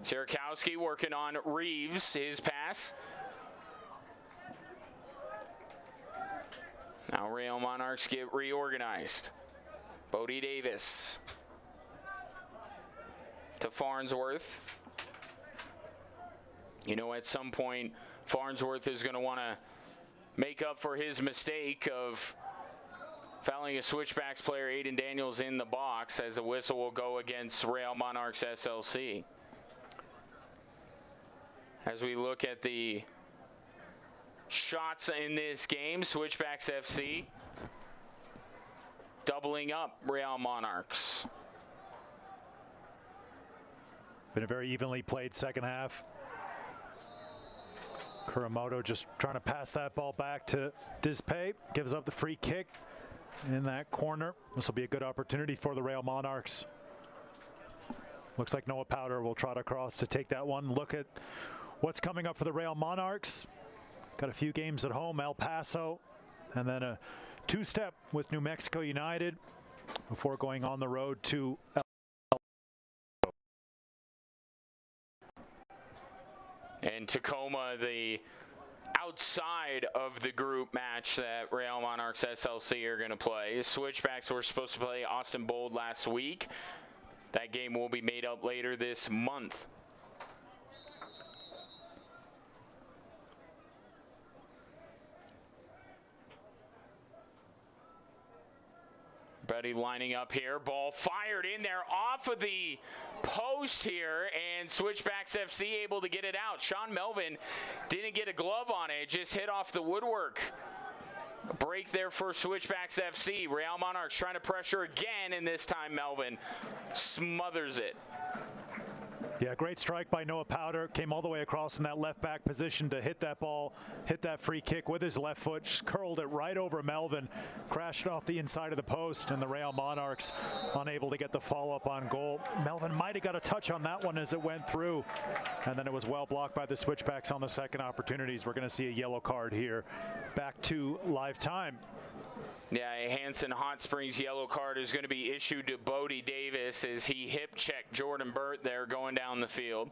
Sierakowski working on Reeves. His pass. Now Real Monarchs get reorganized. Bodie Davis to Farnsworth. You know, at some point, Farnsworth is going to want to make up for his mistake of fouling a Switchbacks player, Aiden Daniels, in the box, as a whistle will go against Real Monarchs SLC. As we look at the shots in this game, Switchbacks FC doubling up Real Monarchs. Been a very evenly played second half. Kuramoto just trying to pass that ball back to Dizpay. Gives up the free kick in that corner. This will be a good opportunity for the Real Monarchs. Looks like Noah Powder will trot across to take that one. Look at what's coming up for the Real Monarchs. Got a few games at home, El Paso, and then a 2-step with New Mexico United before going on the road to And Tacoma, the outside of the group match that Real Monarchs SLC are going to play. Switchbacks were supposed to play Austin Bold last week. That game will be made up later this month. Buddy lining up here. Ball fired in there off of the post here, and Switchbacks FC able to get it out. Sean Melvin didn't get a glove on it. Just hit off the woodwork. A break there for Switchbacks FC. Real Monarchs trying to pressure again, and this time Melvin smothers it. Yeah, great strike by Noah Powder. Came all the way across in that left back position to hit that ball, hit that free kick with his left foot, curled it right over Melvin, crashed off the inside of the post, and the Real Monarchs unable to get the follow-up on goal. Melvin might have got a touch on that one as it went through, and then it was well blocked by the Switchbacks on the second opportunities. We're going to see a yellow card here. Back to live time. Yeah, a Hanson Hot Springs yellow card is going to be issued to Bodie Davis as he hip-checked Jordan Burt there going down the field.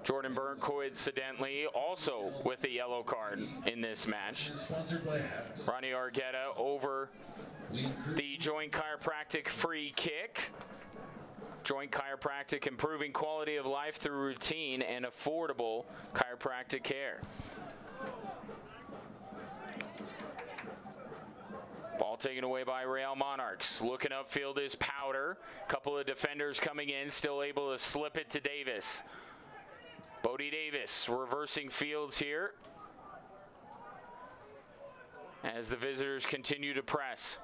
Jordan Burt coincidentally also with a yellow card in this match. Ronnie Argueta over the Joint Chiropractic free kick. Joint Chiropractic, improving quality of life through routine and affordable chiropractic care. Ball taken away by Real Monarchs. Looking upfield is Powder. Couple of defenders coming in, still able to slip it to Davis. Bodie Davis reversing fields here as the visitors continue to press.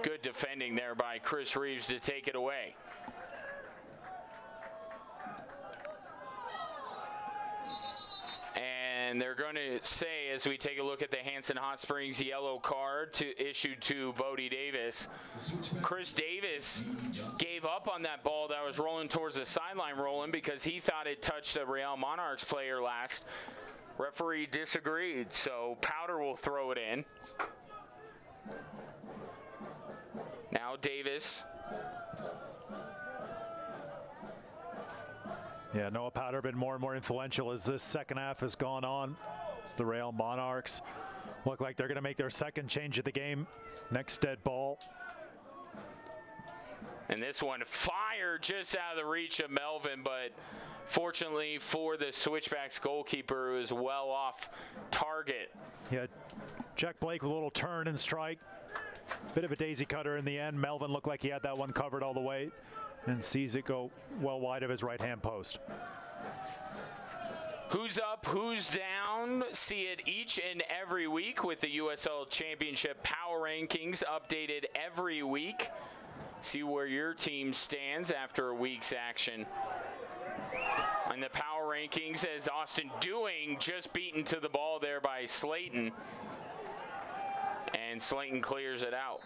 Good defending there by Chris Reeves to take it away. And they're going to say, as we take a look at the Hanson Hot Springs yellow card issued to Bodie Davis, Chris Davis gave up on that ball that was rolling towards the sideline rolling because he thought it touched a Real Monarchs player last. Referee disagreed, so Powder will throw it in. Now Davis. Yeah, Noah Powder been more and more influential as this second half has gone on. As the Real Monarchs look like they're going to make their second change of the game. Next dead ball. And this one fired just out of the reach of Melvin, but fortunately for the Switchbacks goalkeeper, it was well off target. Yeah, Jack Blake with a little turn and strike. Bit of a daisy cutter in the end. Melvin looked like he had that one covered all the way and sees it go well wide of his right-hand post. Who's up, who's down? See it each and every week with the USL Championship Power Rankings updated every week. See where your team stands after a week's action. On the Power Rankings, as Austin Dewing just beaten to the ball there by Slayton. And Slayton clears it out.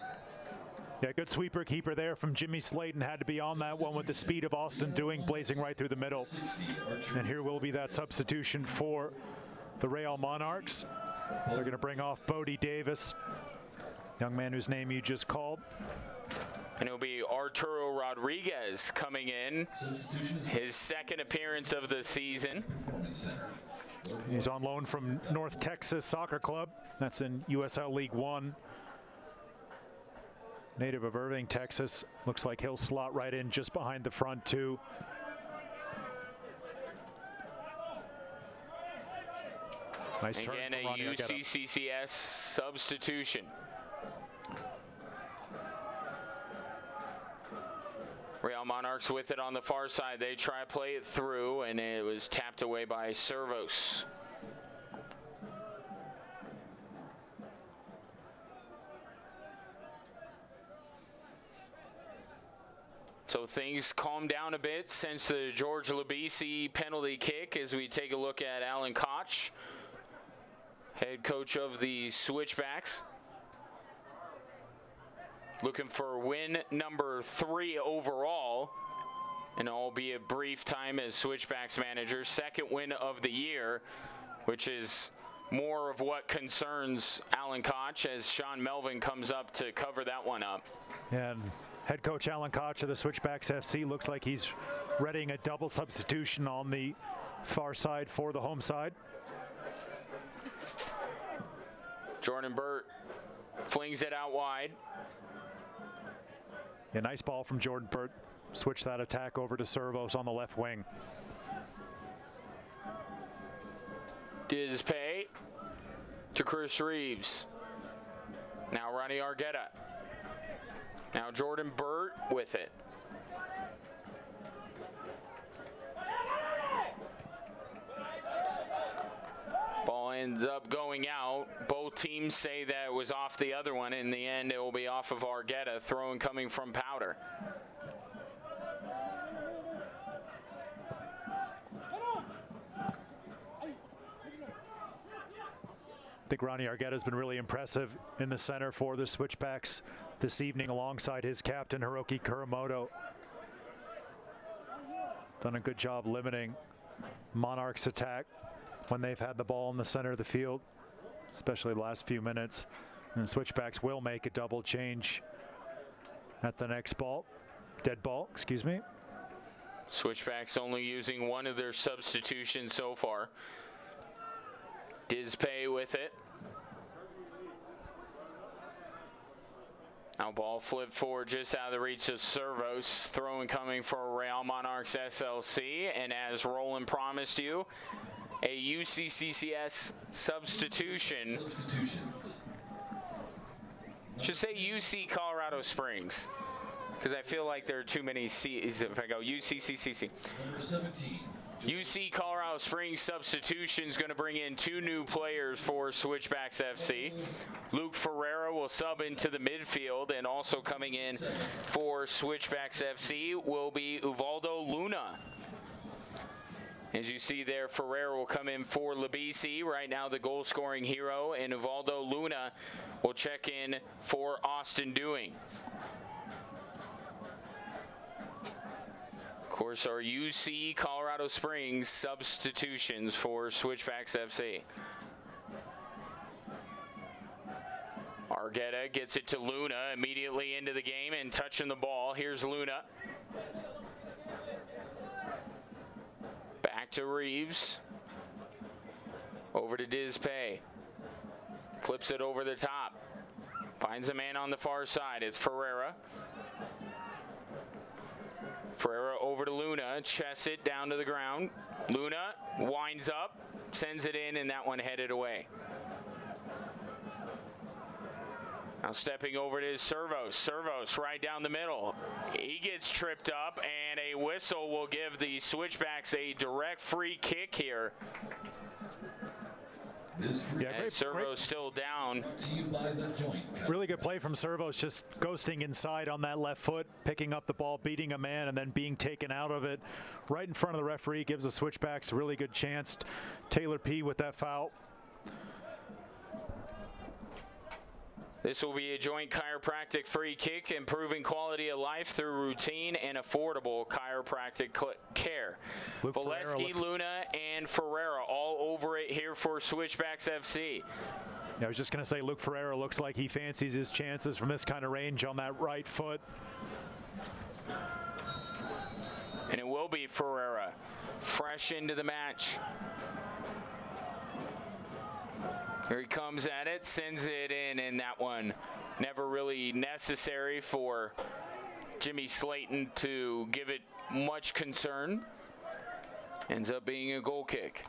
Yeah, good sweeper keeper there from Jimmy Slayton. Had to be on that one with the speed of Austin Dewing, blazing right through the middle. And here will be that substitution for the Real Monarchs. They're going to bring off Bodie Davis, young man whose name you just called. And it'll be Arturo Rodriguez coming in, his second appearance of the season. He's on loan from North Texas Soccer Club. That's in USL League One. Native of Irving, Texas. Looks like he'll slot right in just behind the front two. Nice turn again, from Ronnie a Argueta. UCCCS substitution. Real Monarchs with it on the far side. They try to play it through, and it was tapped away by Servos. So things calm down a bit since the George Labisi penalty kick as we take a look at Alan Koch, head coach of the Switchbacks. Looking for win number 3 overall, and albeit brief time as Switchbacks manager. Second win of the year, which is more of what concerns Alan Koch as Sean Melvin comes up to cover that one up. And head coach Alan Koch of the Switchbacks FC looks like he's readying a double substitution on the far side for the home side. Jordan Burt flings it out wide. A nice ball from Jordan Burt. Switch that attack over to Servos on the left wing. Dizpay to Chris Reeves. Now Ronnie Argueta. Now Jordan Burt with it. Ball ends up going out. Both teams say that was off the other one. In the end, it will be off of Argueta, throwing coming from Powder. I think Ronnie Argueta has been really impressive in the center for the Switchbacks this evening alongside his captain, Hiroki Kuramoto. Done a good job limiting Monarchs' attack when they've had the ball in the center of the field, especially the last few minutes. And the Switchbacks will make a double change at the next ball. Dead ball, excuse me. Switchbacks only using one of their substitutions so far. Dizpay with it. Now ball flipped forward just out of the reach of Servos. Throwing coming for Real Monarchs SLC. And as Roland promised you, a UCCCS substitution. Should say UC Colorado Springs, because I feel like there are too many C's if I go UCCCC. Number 17. UC Colorado Springs substitution is going to bring in 2 new players for Switchbacks FC. Luke Ferreira will sub into the midfield, and also coming in for Switchbacks FC will be Uvaldo Luna. As you see there, Ferreira will come in for Labisi, right now the goal-scoring hero, and Uvaldo Luna will check in for Austin Dewing. Of course, our UC Colorado Springs substitutions for Switchbacks FC. Argueta gets it to Luna, immediately into the game and touching the ball. Here's Luna. Back to Reeves. Over to Dizpay. Flips it over the top. Finds a man on the far side. It's Ferreira. Ferreira over to Luna, chests it down to the ground. Luna winds up, sends it in, and that one headed away. Now stepping over to Servos. Servos right down the middle. He gets tripped up, and a whistle will give the Switchbacks a direct free kick here. Yeah, Servo's still down. Really good play from Servos, just ghosting inside on that left foot, picking up the ball, beating a man, and then being taken out of it right in front of the referee. Gives the Switchbacks a really good chance. Taylor P with that foul. This will be a joint chiropractic free kick, improving quality of life through routine and affordable chiropractic care. Valesky, Luna, and Ferreira all over it here for Switchbacks FC. Yeah, I was just going to say, Luke Ferreira looks like he fancies his chances from this kind of range on that right foot. And it will be Ferreira, fresh into the match. Here he comes at it, sends it in, and that one never really necessary for Jimmy Slayton to give it much concern. Ends up being a goal kick.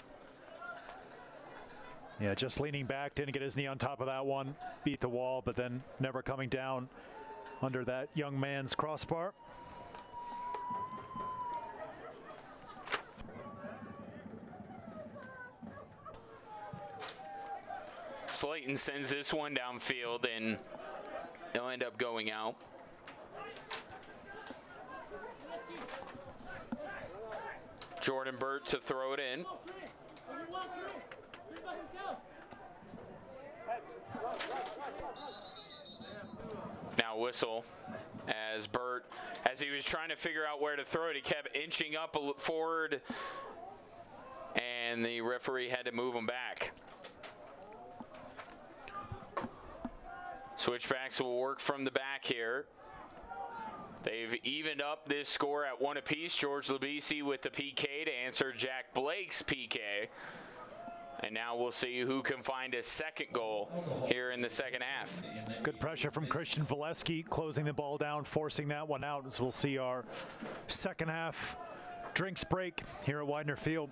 Yeah, just leaning back, didn't get his knee on top of that one, beat the wall, but then never coming down under that young man's crossbar. Slayton sends this one downfield, and he'll end up going out. Jordan Burt to throw it in. Now whistle as Burt, as he was trying to figure out where to throw it, he kept inching up forward, and the referee had to move him back. Switchbacks will work from the back here. They've evened up this score at 1 apiece. George Labisi with the PK to answer Jack Blake's PK. And now we'll see who can find a second goal here in the second half. Good pressure from Christian Valesky, closing the ball down, forcing that one out, as we'll see our second half drinks break here at Widener Field.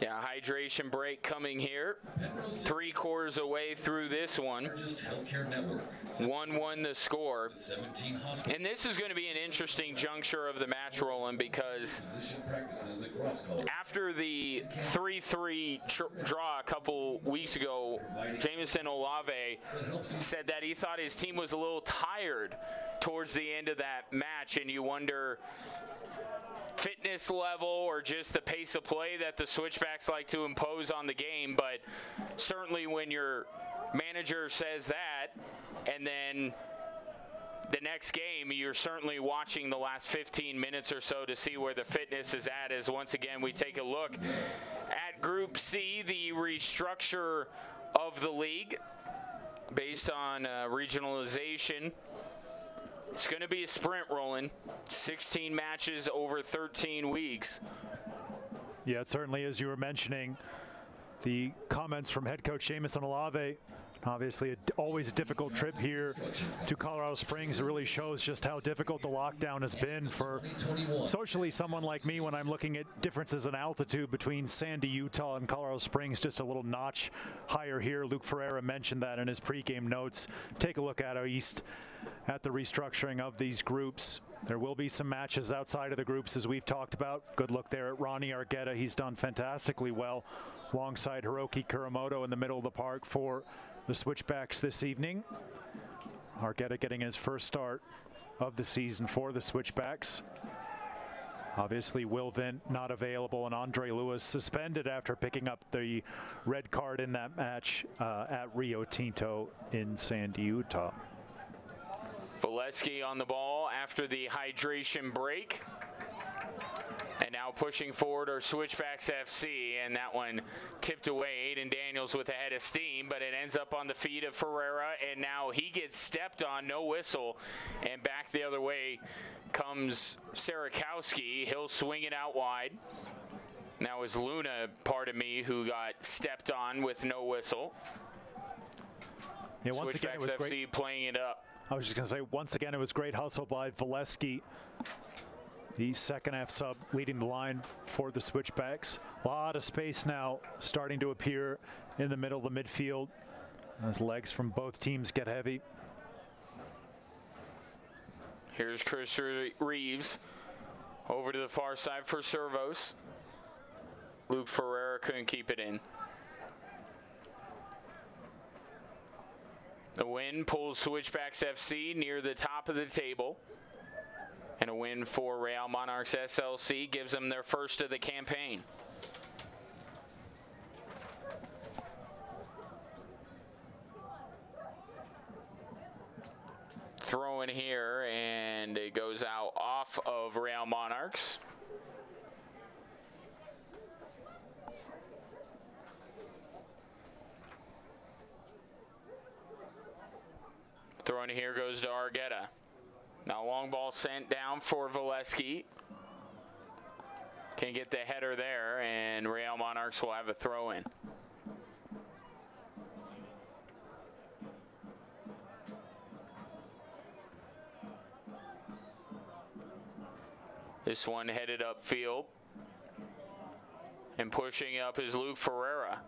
Yeah, hydration break coming here. 3 quarters away through this one. 1-1 the score. And this is going to be an interesting juncture of the match, Roland, because after the 3-3 draw a couple weeks ago, Jameson Olave said that he thought his team was a little tired towards the end of that match, and you wonder fitness level or just the pace of play that the Switchbacks like to impose on the game. But certainly when your manager says that, and then the next game, you're certainly watching the last 15 minutes or so to see where the fitness is at, as once again we take a look at Group C, the restructure of the league based on regionalization. It's going to be a sprint, Roland. 16 matches over 13 weeks. Yeah, it certainly is. You were mentioning the comments from head coach Jameson Olave. Obviously, always a difficult trip here to Colorado Springs. It really shows just how difficult the lockdown has been for socially someone like me when I'm looking at differences in altitude between Sandy, Utah, and Colorado Springs, just a little notch higher here. Luke Ferreira mentioned that in his pregame notes. Take a look at our east at the restructuring of these groups. There will be some matches outside of the groups, as we've talked about. Good look there at Ronnie Argueta. He's done fantastically well alongside Hiroki Kuramoto in the middle of the park for the Switchbacks this evening. Argueta getting his first start of the season for the Switchbacks. Obviously, Will Vint not available, and Andre Lewis suspended after picking up the red card in that match at Rio Tinto in Sandy, Utah. Valesky on the ball after the hydration break. And now pushing forward are Switchbacks FC, and that one tipped away. Aiden Daniels with a head of steam, but it ends up on the feet of Ferreira, and now he gets stepped on, no whistle, and back the other way comes Sarakowski. He'll swing it out wide. Now is Luna, pardon me, who got stepped on with no whistle. Yeah, once again, it was Switchbacks FC great. playing it up. I was just going to say, once again, it was great hustle by Valesky, the second half sub leading the line for the Switchbacks. A lot of space now starting to appear in the middle of the midfield as legs from both teams get heavy. Here's Chris Reeves over to the far side for Servos. Luke Ferreira couldn't keep it in. The win pulls Switchbacks FC near the top of the table. And a win for Real Monarchs SLC gives them their first of the campaign. Throw in here, and it goes out off of Real Monarchs. Throw in here goes to Argueta. Now long ball sent down for Valesky. Can get the header there, and Real Monarchs will have a throw in. This one headed upfield. And pushing up is Luke Ferreira.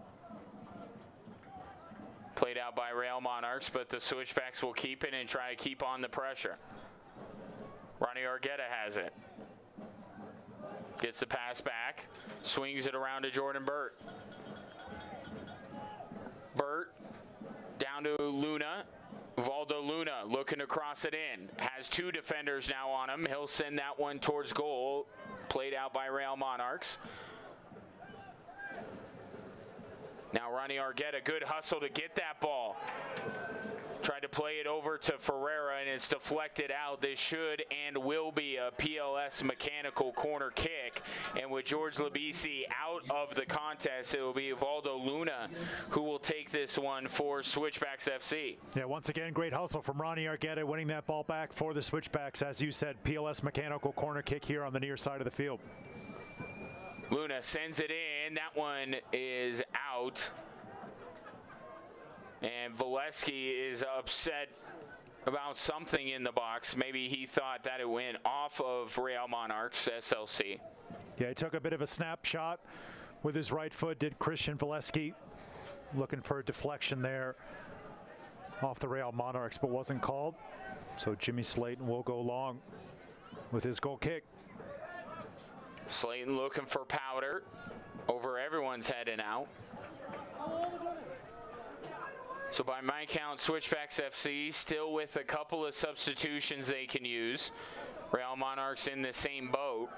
Played out by Real Monarchs, but the Switchbacks will keep it and try to keep on the pressure. Ronnie Argueta has it. Gets the pass back. Swings it around to Jordan Burt. Burt down to Luna. Valdo Luna looking to cross it in. Has two defenders now on him. He'll send that one towards goal. Played out by Real Monarchs. Now Ronnie Argueta, good hustle to get that ball. Tried to play it over to Ferreira, and it's deflected out. This should and will be a PLS mechanical corner kick. And with George Labisi out of the contest, it will be Valdo Luna who will take this one for Switchbacks FC. Yeah, once again, great hustle from Ronnie Argueta, winning that ball back for the Switchbacks. As you said, PLS mechanical corner kick here on the near side of the field. Luna sends it in. That one is out. And Valesky is upset about something in the box. Maybe he thought that it went off of Real Monarchs SLC. Yeah, he took a bit of a snapshot with his right foot, did Christian Valesky. Looking for a deflection there off the Real Monarchs, but wasn't called. So Jimmy Slayton will go long with his goal kick. Slayton looking for powder over everyone's head and out. So by my count, Switchbacks FC still with a couple of substitutions they can use. Real Monarchs in the same boat.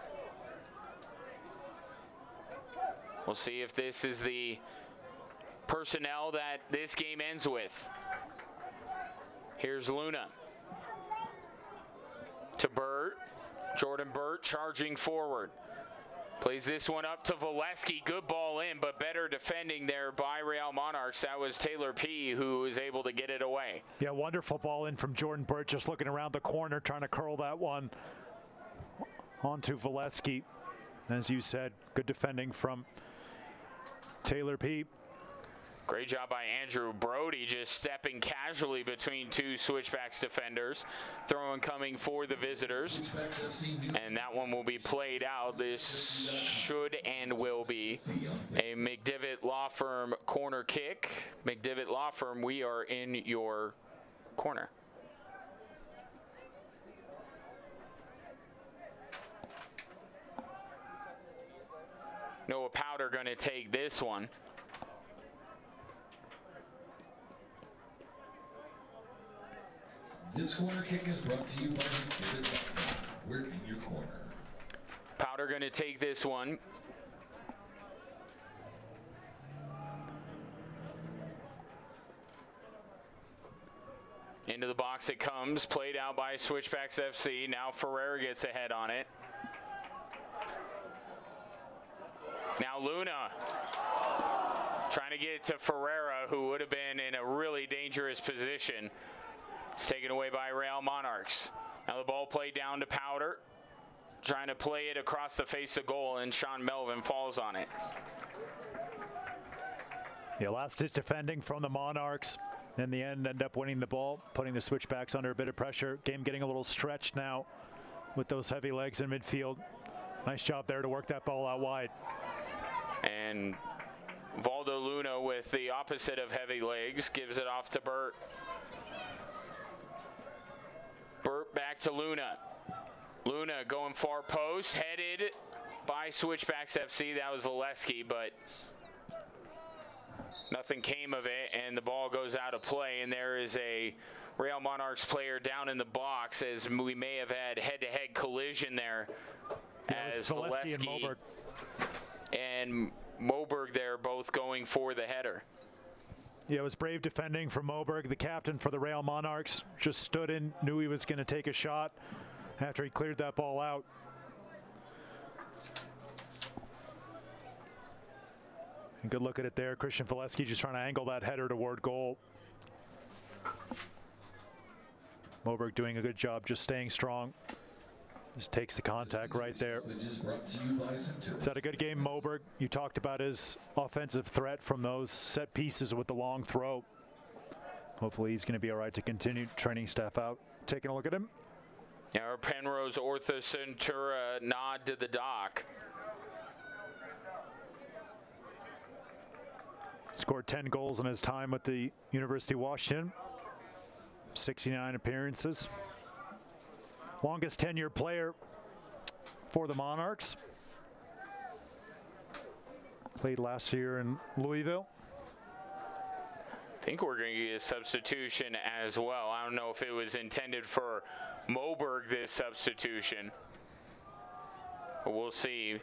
We'll see if this is the personnel that this game ends with. Here's Luna. To Burt. Jordan Burt charging forward. Plays this one up to Valesky. Good ball in, but better defending there by Real Monarchs. That was Taylor P. who was able to get it away. Yeah, wonderful ball in from Jordan Burt, just looking around the corner, trying to curl that one onto Valesky. As you said, good defending from Taylor P. Great job by Andrew Brody, just stepping casually between two Switchbacks defenders. Throw in coming for the visitors. And that one will be played out. This should and will be a McDivitt Law Firm corner kick. McDivitt Law Firm, we are in your corner. Noah Powder going to take this one. This corner kick is brought to you by McDivitt. We're in your corner. Powder going to take this one. Into the box it comes, played out by Switchbacks FC. Now Ferreira gets ahead on it. Now Luna trying to get it to Ferreira, who would have been in a really dangerous position. It's taken away by Real Monarchs. Now the ball played down to Powder, trying to play it across the face of goal, and Sean Melvin falls on it. Yeah, last-ditch defending from the Monarchs. In the end, end up winning the ball, putting the Switchbacks under a bit of pressure. Game getting a little stretched now with those heavy legs in midfield. Nice job there to work that ball out wide. And Valdo Luna with the opposite of heavy legs gives it off to Burt. Burt back to Luna. Luna going far post, headed by Switchbacks FC. That was Valesky, but nothing came of it, and the ball goes out of play, and there is a Real Monarchs player down in the box, as we may have had head-to-head collision there, as Valesky and Moberg there both going for the header. Yeah, it was brave defending from Moberg, the captain for the Real Monarchs. Just stood in, knew he was going to take a shot after he cleared that ball out. And good look at it there. Christian Valesky just trying to angle that header toward goal. Moberg doing a good job just staying strong. Just takes the contact right there. Is that a good game, Moberg? You talked about his offensive threat from those set pieces with the long throw. Hopefully he's going to be all right to continue. Training staff out. Taking a look at him. Yeah, our Penrose Ortho Centura nod to the dock. Scored 10 goals in his time with the University of Washington. 69 appearances. Longest tenured player for the Monarchs. Played last year in Louisville. I think we're going to get a substitution as well. I don't know if it was intended for Moberg, this substitution. But we'll see.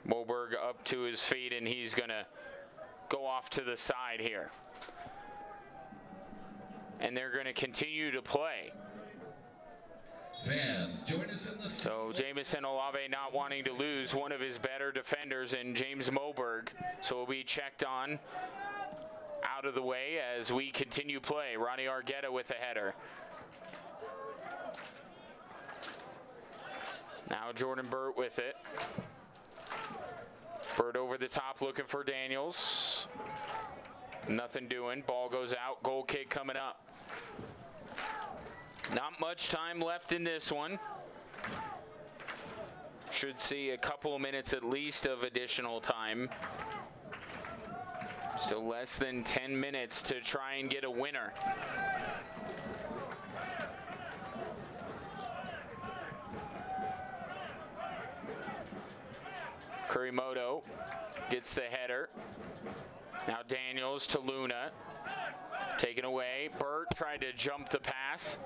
Moberg up to his feet, and he's going to go off to the side here. And they're going to continue to play. Fans, join us in the... So Jamison Olave not wanting to lose one of his better defenders in James Moberg. So will be checked on out of the way as we continue play. Ronnie Argueta with a header. Now Jordan Burt with it. Burt over the top looking for Daniels. Nothing doing. Ball goes out. Goal kick coming up. Not much time left in this one. Should see a couple of minutes at least of additional time. Still less than 10 minutes to try and get a winner. Kurimoto gets the header. Now Daniels to Luna. Taken away. Burt tried to jump the pass.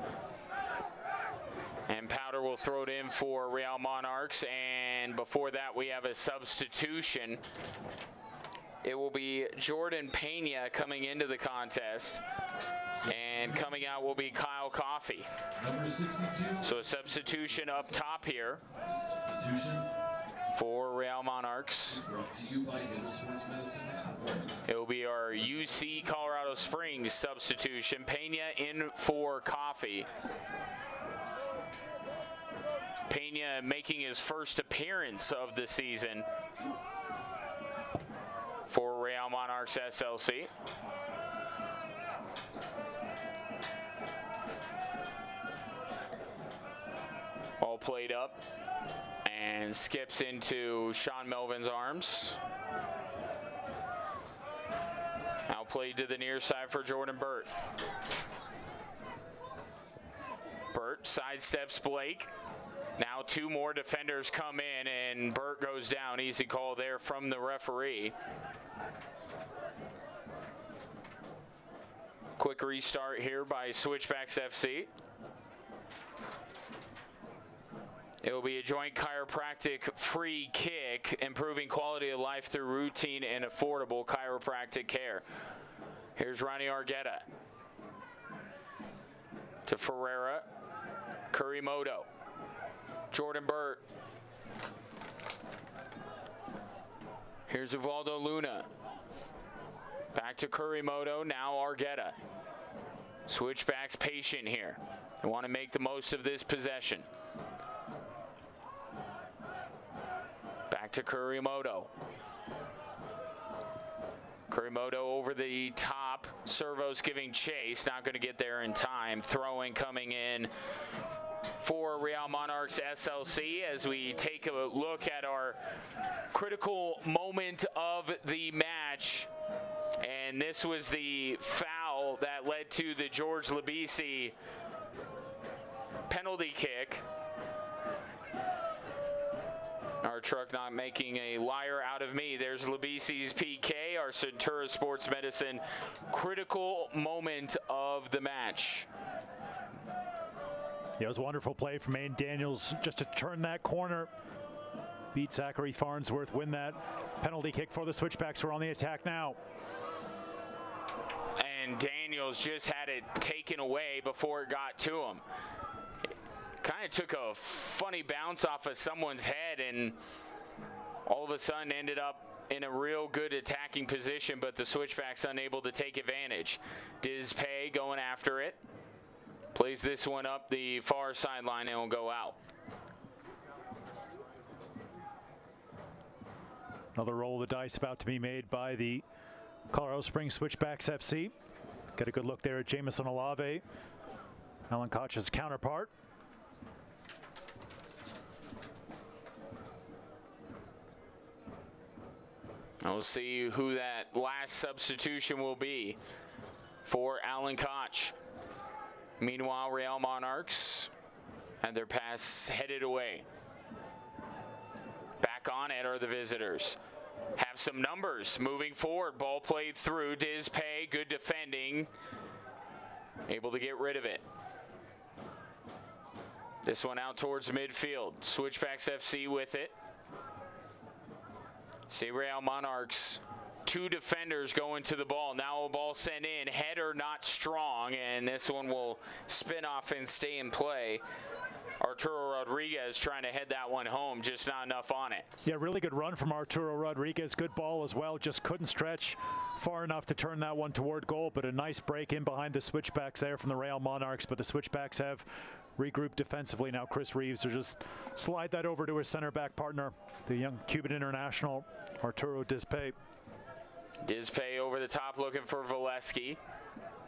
And Powder will throw it in for Real Monarchs. And before that, we have a substitution. It will be Jordan Pena coming into the contest. And coming out will be Kyle Coffey. Number 62. So a substitution up top here Substitution for Real Monarchs. brought to you by Hill Sports Medicine and Performance. It will be our UC Colorado Springs substitution. Pena in for Coffey. Pena making his first appearance of the season for Real Monarchs SLC. All played up and skips into Sean Melvin's arms. Now played to the near side for Jordan Burt. Burt sidesteps Blake. Now two more defenders come in and Burt goes down. Easy call there from the referee. Quick restart here by Switchbacks FC. It will be a joint chiropractic free kick, improving quality of life through routine and affordable chiropractic care. Here's Ronnie Argueta to Ferreira, Kurimoto, Jordan Burt. Here's Uvaldo Luna. Back to Kurimoto, now Argueta. Switchbacks patient here. They want to make the most of this possession. Back to Kurimoto. Kurimoto over the top. Servos giving chase. Not going to get there in time. Throwing coming in for Real Monarchs SLC as we take a look at our critical moment of the match. And this was the foul that led to the George Labisi penalty kick. Our truck not making a liar out of me. There's Labisi's PK, our Centura Sports Medicine critical moment of the match. Yeah, it was a wonderful play from Maine Daniels just to turn that corner. Beat Zachary Farnsworth, win that penalty kick for the Switchbacks who are on the attack now. And Daniels just had it taken away before it got to him. Kind of took a funny bounce off of someone's head and all of a sudden ended up in a real good attacking position, but the Switchbacks unable to take advantage. Dizpay going after it. Plays this one up the far sideline and will go out. Another roll of the dice about to be made by the Colorado Springs Switchbacks FC. Get a good look there at Jamison Olave, Alan Koch's counterpart. We'll see who that last substitution will be for Alan Koch. Meanwhile, Real Monarchs had their pass headed away. Back on it are the visitors. Have some numbers moving forward. Ball played through. Dizpay, good defending. Able to get rid of it. This one out towards midfield. Switchbacks FC with it. See Real Monarchs, two defenders going to the ball. Now a ball sent in, header not strong, and this one will spin off and stay in play. Arturo Rodriguez trying to head that one home, just not enough on it. Yeah, really good run from Arturo Rodriguez. Good ball as well, just couldn't stretch far enough to turn that one toward goal, but a nice break in behind the Switchbacks there from the Real Monarchs, but the Switchbacks have regrouped defensively. Now Chris Reeves will just slide that over to his center back partner, the young Cuban international, Arturo Dizpay. Dizpay over the top looking for Valesky.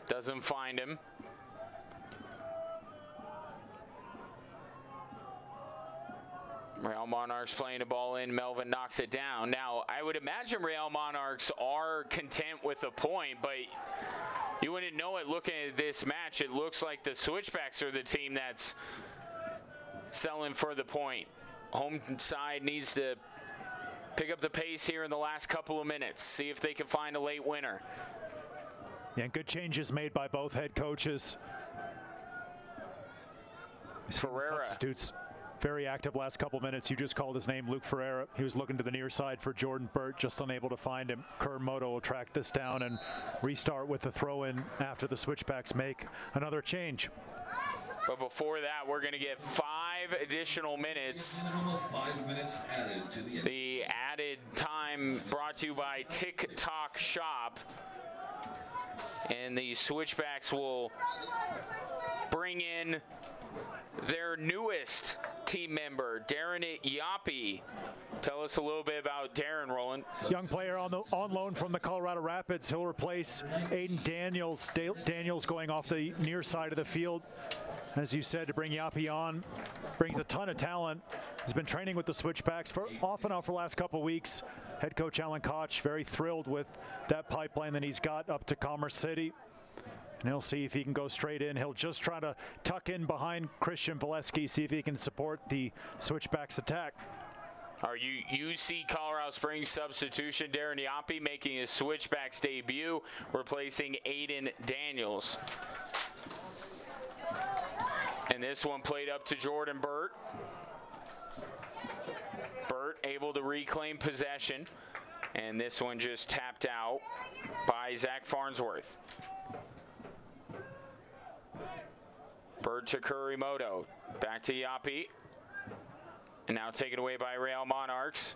Doesn't find him. Real Monarchs playing the ball in. Melvin knocks it down. Now, I would imagine Real Monarchs are content with a point, but you wouldn't know it looking at this match. It looks like the Switchbacks are the team that's selling for the point. Home side needs to pick up the pace here in the last couple of minutes. See if they can find a late winner. Yeah, good changes made by both head coaches. Ferreira. Substitutes very active last couple minutes. You just called his name, Luke Ferreira. He was looking to the near side for Jordan Burt, just unable to find him. Kurmoto will track this down and restart with the throw-in after the Switchbacks make another change. But before that, we're going to get 5 additional minutes. Minimum of 5 minutes added to the added time brought to you by TikTok Shop. And the Switchbacks will bring in their newest team member, Darren Yapi. Tell us a little bit about Darren, Roland. Young player on loan from the Colorado Rapids. He'll replace Aiden Daniels. Daniels going off the near side of the field, as you said, to bring Yapi on. Brings a ton of talent. He's been training with the Switchbacks for off and on for the last couple weeks. Head coach Alan Koch very thrilled with that pipeline that he's got up to Commerce City. And he'll see if he can go straight in. He'll just try to tuck in behind Christian Valesky, see if he can support the Switchbacks attack. Our UC Colorado Springs substitution, Darren Yapi, making his Switchbacks debut, replacing Aiden Daniels. And this one played up to Jordan Burt. Burt able to reclaim possession. And this one just tapped out by Zach Farnsworth. Burt to Kurimoto. Back to Yapi. And now taken away by Real Monarchs.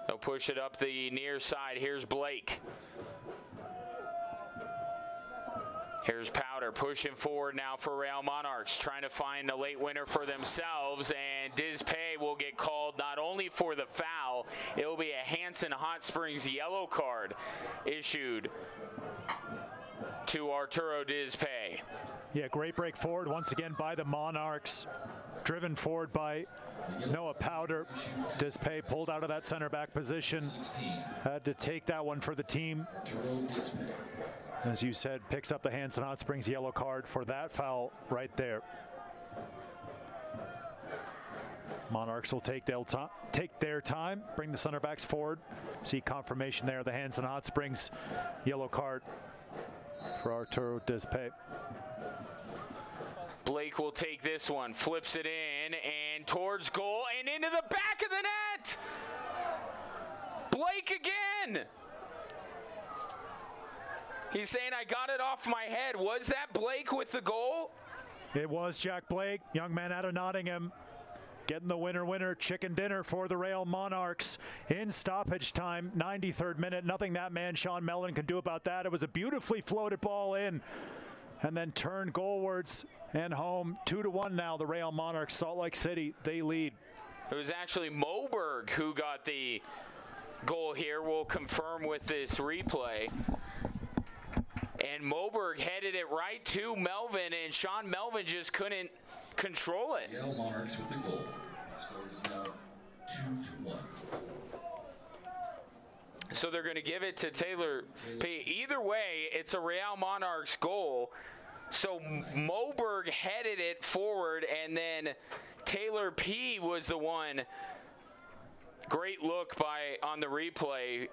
They'll push it up the near side. Here's Blake. Here's Powder pushing forward now for Real Monarchs, trying to find a late winner for themselves, and Dizpay will get called not only for the foul, it will be a Hanson Hot Springs yellow card issued to Arturo Dizpay. Yeah, great break forward once again by the Monarchs, driven forward by Noah Powder. Dizpay pulled out of that center back position, had to take that one for the team. As you said, picks up the Hanson Hot Springs yellow card for that foul right there. Monarchs will take their time, bring the center backs forward. See confirmation there, the Hanson Hot Springs yellow card for Arturo Dizpay. Blake will take this one, flips it in, and towards goal, and into the back of the net! Blake again! He's saying, I got it off my head. Was that Blake with the goal? It was Jack Blake, young man out of Nottingham, getting the winner chicken dinner for the Real Monarchs in stoppage time, 93rd minute. Nothing that man Sean Mellon can do about that. It was a beautifully floated ball in and then turned goalwards and home. 2-1 now, the Real Monarchs. Salt Lake City, they lead. It was actually Moberg who got the goal here. We'll confirm with this replay. And Moberg headed it right to Melvin, and Sean Melvin just couldn't control it. Real Monarchs with the goal. The score is now 2-1. So they're going to give it to Taylor P. Either way, it's a Real Monarchs goal. So Moberg headed it forward, and then Taylor P. was the one. Great look on the replay.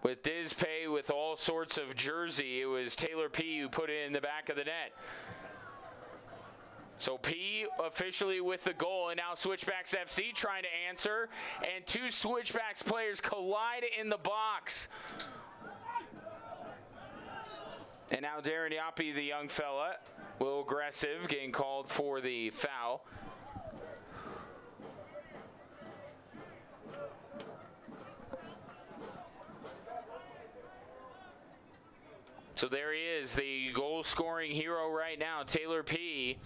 With Dizpay with all sorts of jersey, it was Taylor P. who put it in the back of the net. So P officially with the goal, and now Switchbacks FC trying to answer, and two Switchbacks players collide in the box. And now Darren Yapi, the young fella, a little aggressive, getting called for the foul. So there he is, the goal-scoring hero right now, Taylor P.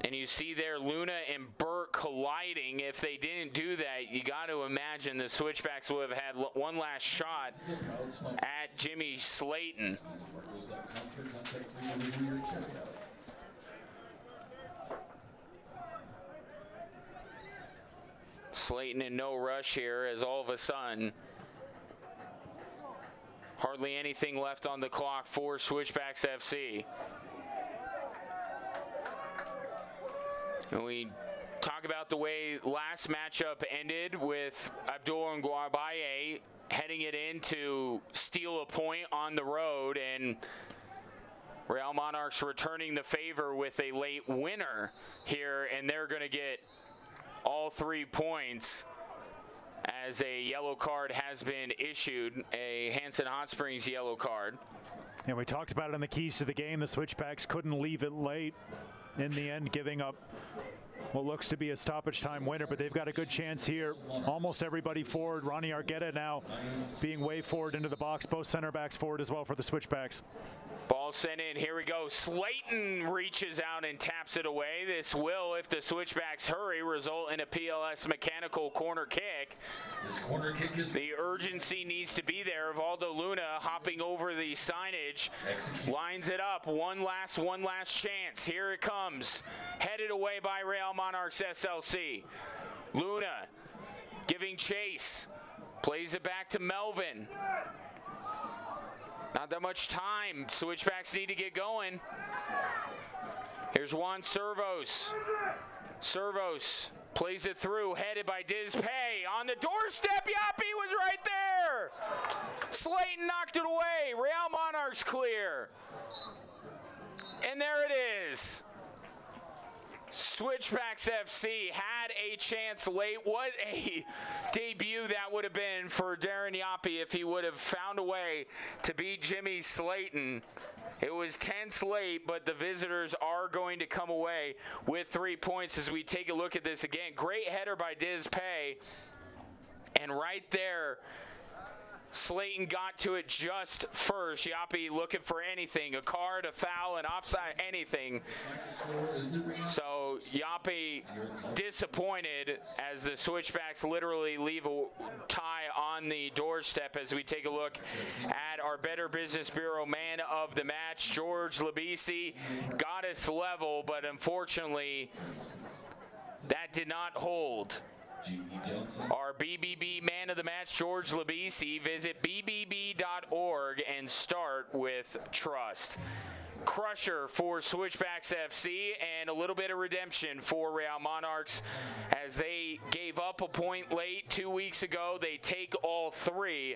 And you see there Luna and Burt colliding. If they didn't do that, you got to imagine the Switchbacks would have had one last shot at Jimmy Slayton. Slayton in no rush here, as all of a sudden, hardly anything left on the clock for Switchbacks FC. And we talk about the way last matchup ended with Abdul Ngwabaye heading it in to steal a point on the road, and Real Monarchs returning the favor with a late winner here, and they're going to get all 3 points as a yellow card has been issued, a Hanson Hot Springs yellow card. And we talked about it in the keys to the game. The Switchbacks couldn't leave it late in the end, giving up what looks to be a stoppage time winner, but they've got a good chance here. Almost everybody forward. Ronnie Argueta now being way forward into the box. Both center backs forward as well for the Switchbacks. Ball sent in. Here we go. Slayton reaches out and taps it away. This will, if the Switchbacks hurry, result in a PLS mechanical corner kick. This corner kick is... The urgency needs to be there. Valdo Luna hopping over the signage. Lines it up. One last chance. Here it comes. Headed away by Real Monarchs SLC. Luna giving chase. Plays it back to Melvin. Not that much time. Switchbacks need to get going. Here's Juan Servos. Servos plays it through, headed by Diz Pay. On the doorstep, Yapi was right there. Slayton knocked it away. Real Monarchs clear. And there it is. Switchbacks FC had a chance late. What a debut that would have been for Darren Yapi if he would have found a way to beat Jimmy Slayton. It was tense late, but the visitors are going to come away with 3 points as we take a look at this again. Great header by Diz Pay. And right there, Slayton got to it just first. Yapi looking for anything, a card, a foul, an offside, anything. So Yapi disappointed as the Switchbacks literally leave a tie on the doorstep as we take a look at our Better Business Bureau man of the match. George Labisi got us level, but unfortunately that did not hold. Our BBB man of the match, George Labisi. Visit bbb.org and start with trust. Crusher for Switchbacks FC, and a little bit of redemption for Real Monarchs as they gave up a point late 2 weeks ago. They take all 3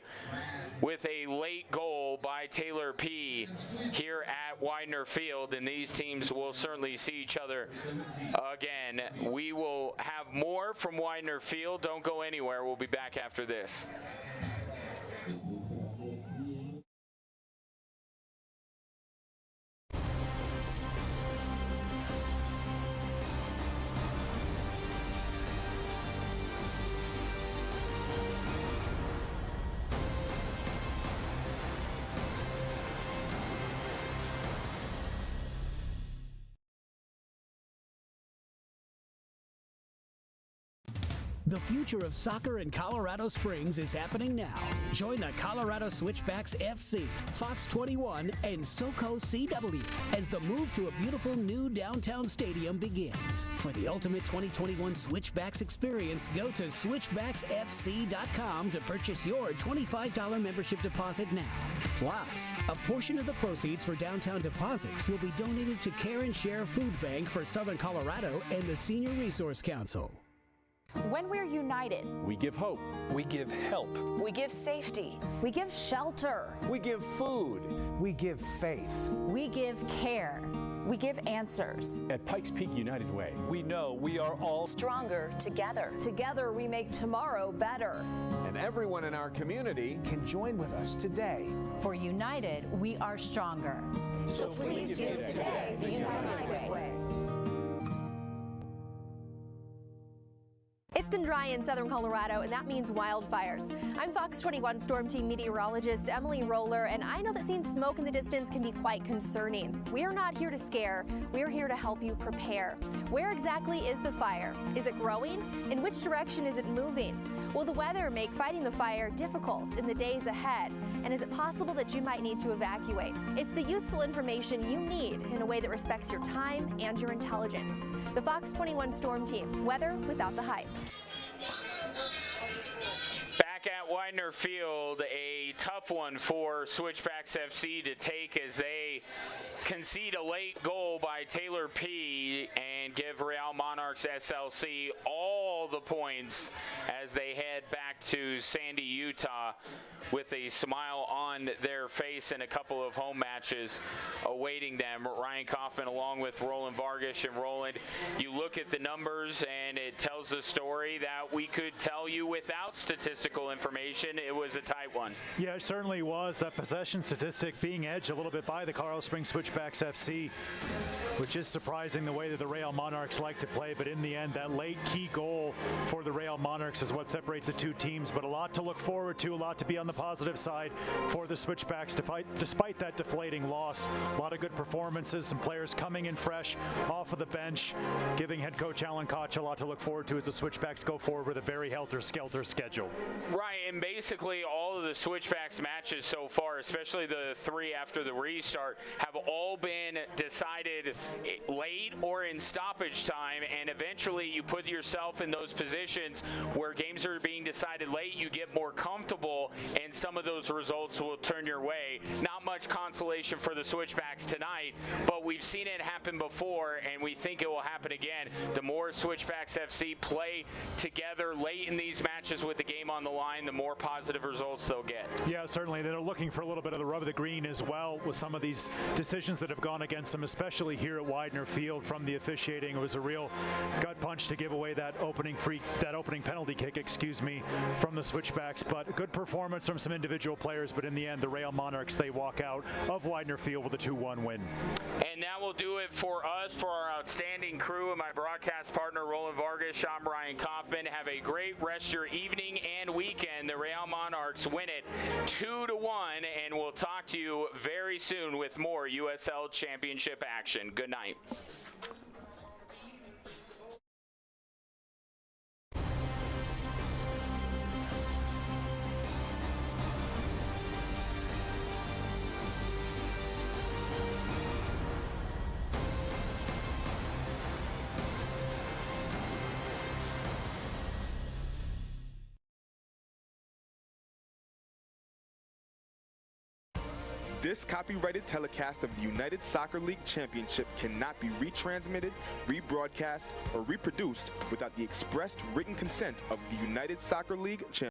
with a late goal by Taylor P. here at Widener Field, and these teams will certainly see each other again. We will have more from Widener Field. Don't go anywhere. We'll be back after this. The future of soccer in Colorado Springs is happening now. Join the Colorado Switchbacks FC, Fox 21, and SoCo CW as the move to a beautiful new downtown stadium begins. For the ultimate 2021 Switchbacks experience, go to switchbacksfc.com to purchase your $25 membership deposit now. Plus, a portion of the proceeds for downtown deposits will be donated to Care and Share Food Bank for Southern Colorado and the Senior Resource Council. When we're united, we give hope. We give help. we give safety, we give shelter, We give food. We give faith. we give care, we give answers. At Pikes Peak United Way, we know we are all Stronger together. Together we make tomorrow better. and everyone in our community Can join with us today. For united, we are stronger. So please give today the United Way. It's been dry in southern Colorado, and that means wildfires. I'm Fox 21 Storm Team meteorologist Emily Roller, and I know that seeing smoke in the distance can be quite concerning. We are not here to scare. We are here to help you prepare. Where exactly is the fire? Is it growing? In which direction is it moving? Will the weather make fighting the fire difficult in the days ahead? And is it possible that you might need to evacuate? It's the useful information you need in a way that respects your time and your intelligence. The Fox 21 Storm Team, weather without the hype. back at Widener Field, a tough one for Switchbacks FC to take as they concede a late goal by Taylor P. and give Real Monarchs SLC all the points as they head back to Sandy, Utah, with a smile on their face and a couple of home matches awaiting them. Ryan Kaufman along with Roland Vargas. And Roland, you look at the numbers and it tells the story that we could tell you without statistical information. It was a tight one. Yeah, it certainly was. That possession statistic being edged a little bit by the Colorado Springs Switchbacks FC, which is surprising the way that the Real Monarchs like to play. But in the end, that late key goal for the Real Monarchs is what separates the two teams. But a lot to look forward to, a lot to be on the positive side for the Switchbacks despite that deflating loss. A lot of good performances, some players coming in fresh off of the bench, giving head coach Alan Koch a lot to look forward to as the Switchbacks go forward with a very helter-skelter schedule. Right, and basically all of the Switchbacks matches so far, especially the three after the restart, have all been decided late or in stoppage time, and eventually you put yourself in those positions where games are being decided late, you get more comfortable, and some of those results will turn your way. Not much consolation for the Switchbacks tonight, but we've seen it happen before, and we think it will happen again. The more Switchbacks FC play together late in these matches with the game on the line, the more positive results they'll get. Yeah, certainly. They're looking for a little bit of the rub of the green as well with some of these decisions that have gone against them, especially here at Widener Field from the officiating. It was a real gut punch to give away that opening penalty kick, from the Switchbacks. But good performance from some individual players, but in the end, the Real Monarchs, they walk out of Widener Field with a 2-1 win. And that will do it for us, for our outstanding crew and my broadcast partner, Roland Vargas. I'm Ryan Kaufman. Have a great rest of your evening and weekend. The Real Monarchs win it 2-1, and we'll talk to you very soon with more USL Championship action. Good night. This copyrighted telecast of the United Soccer League Championship cannot be retransmitted, rebroadcast, or reproduced without the expressed written consent of the United Soccer League Championship.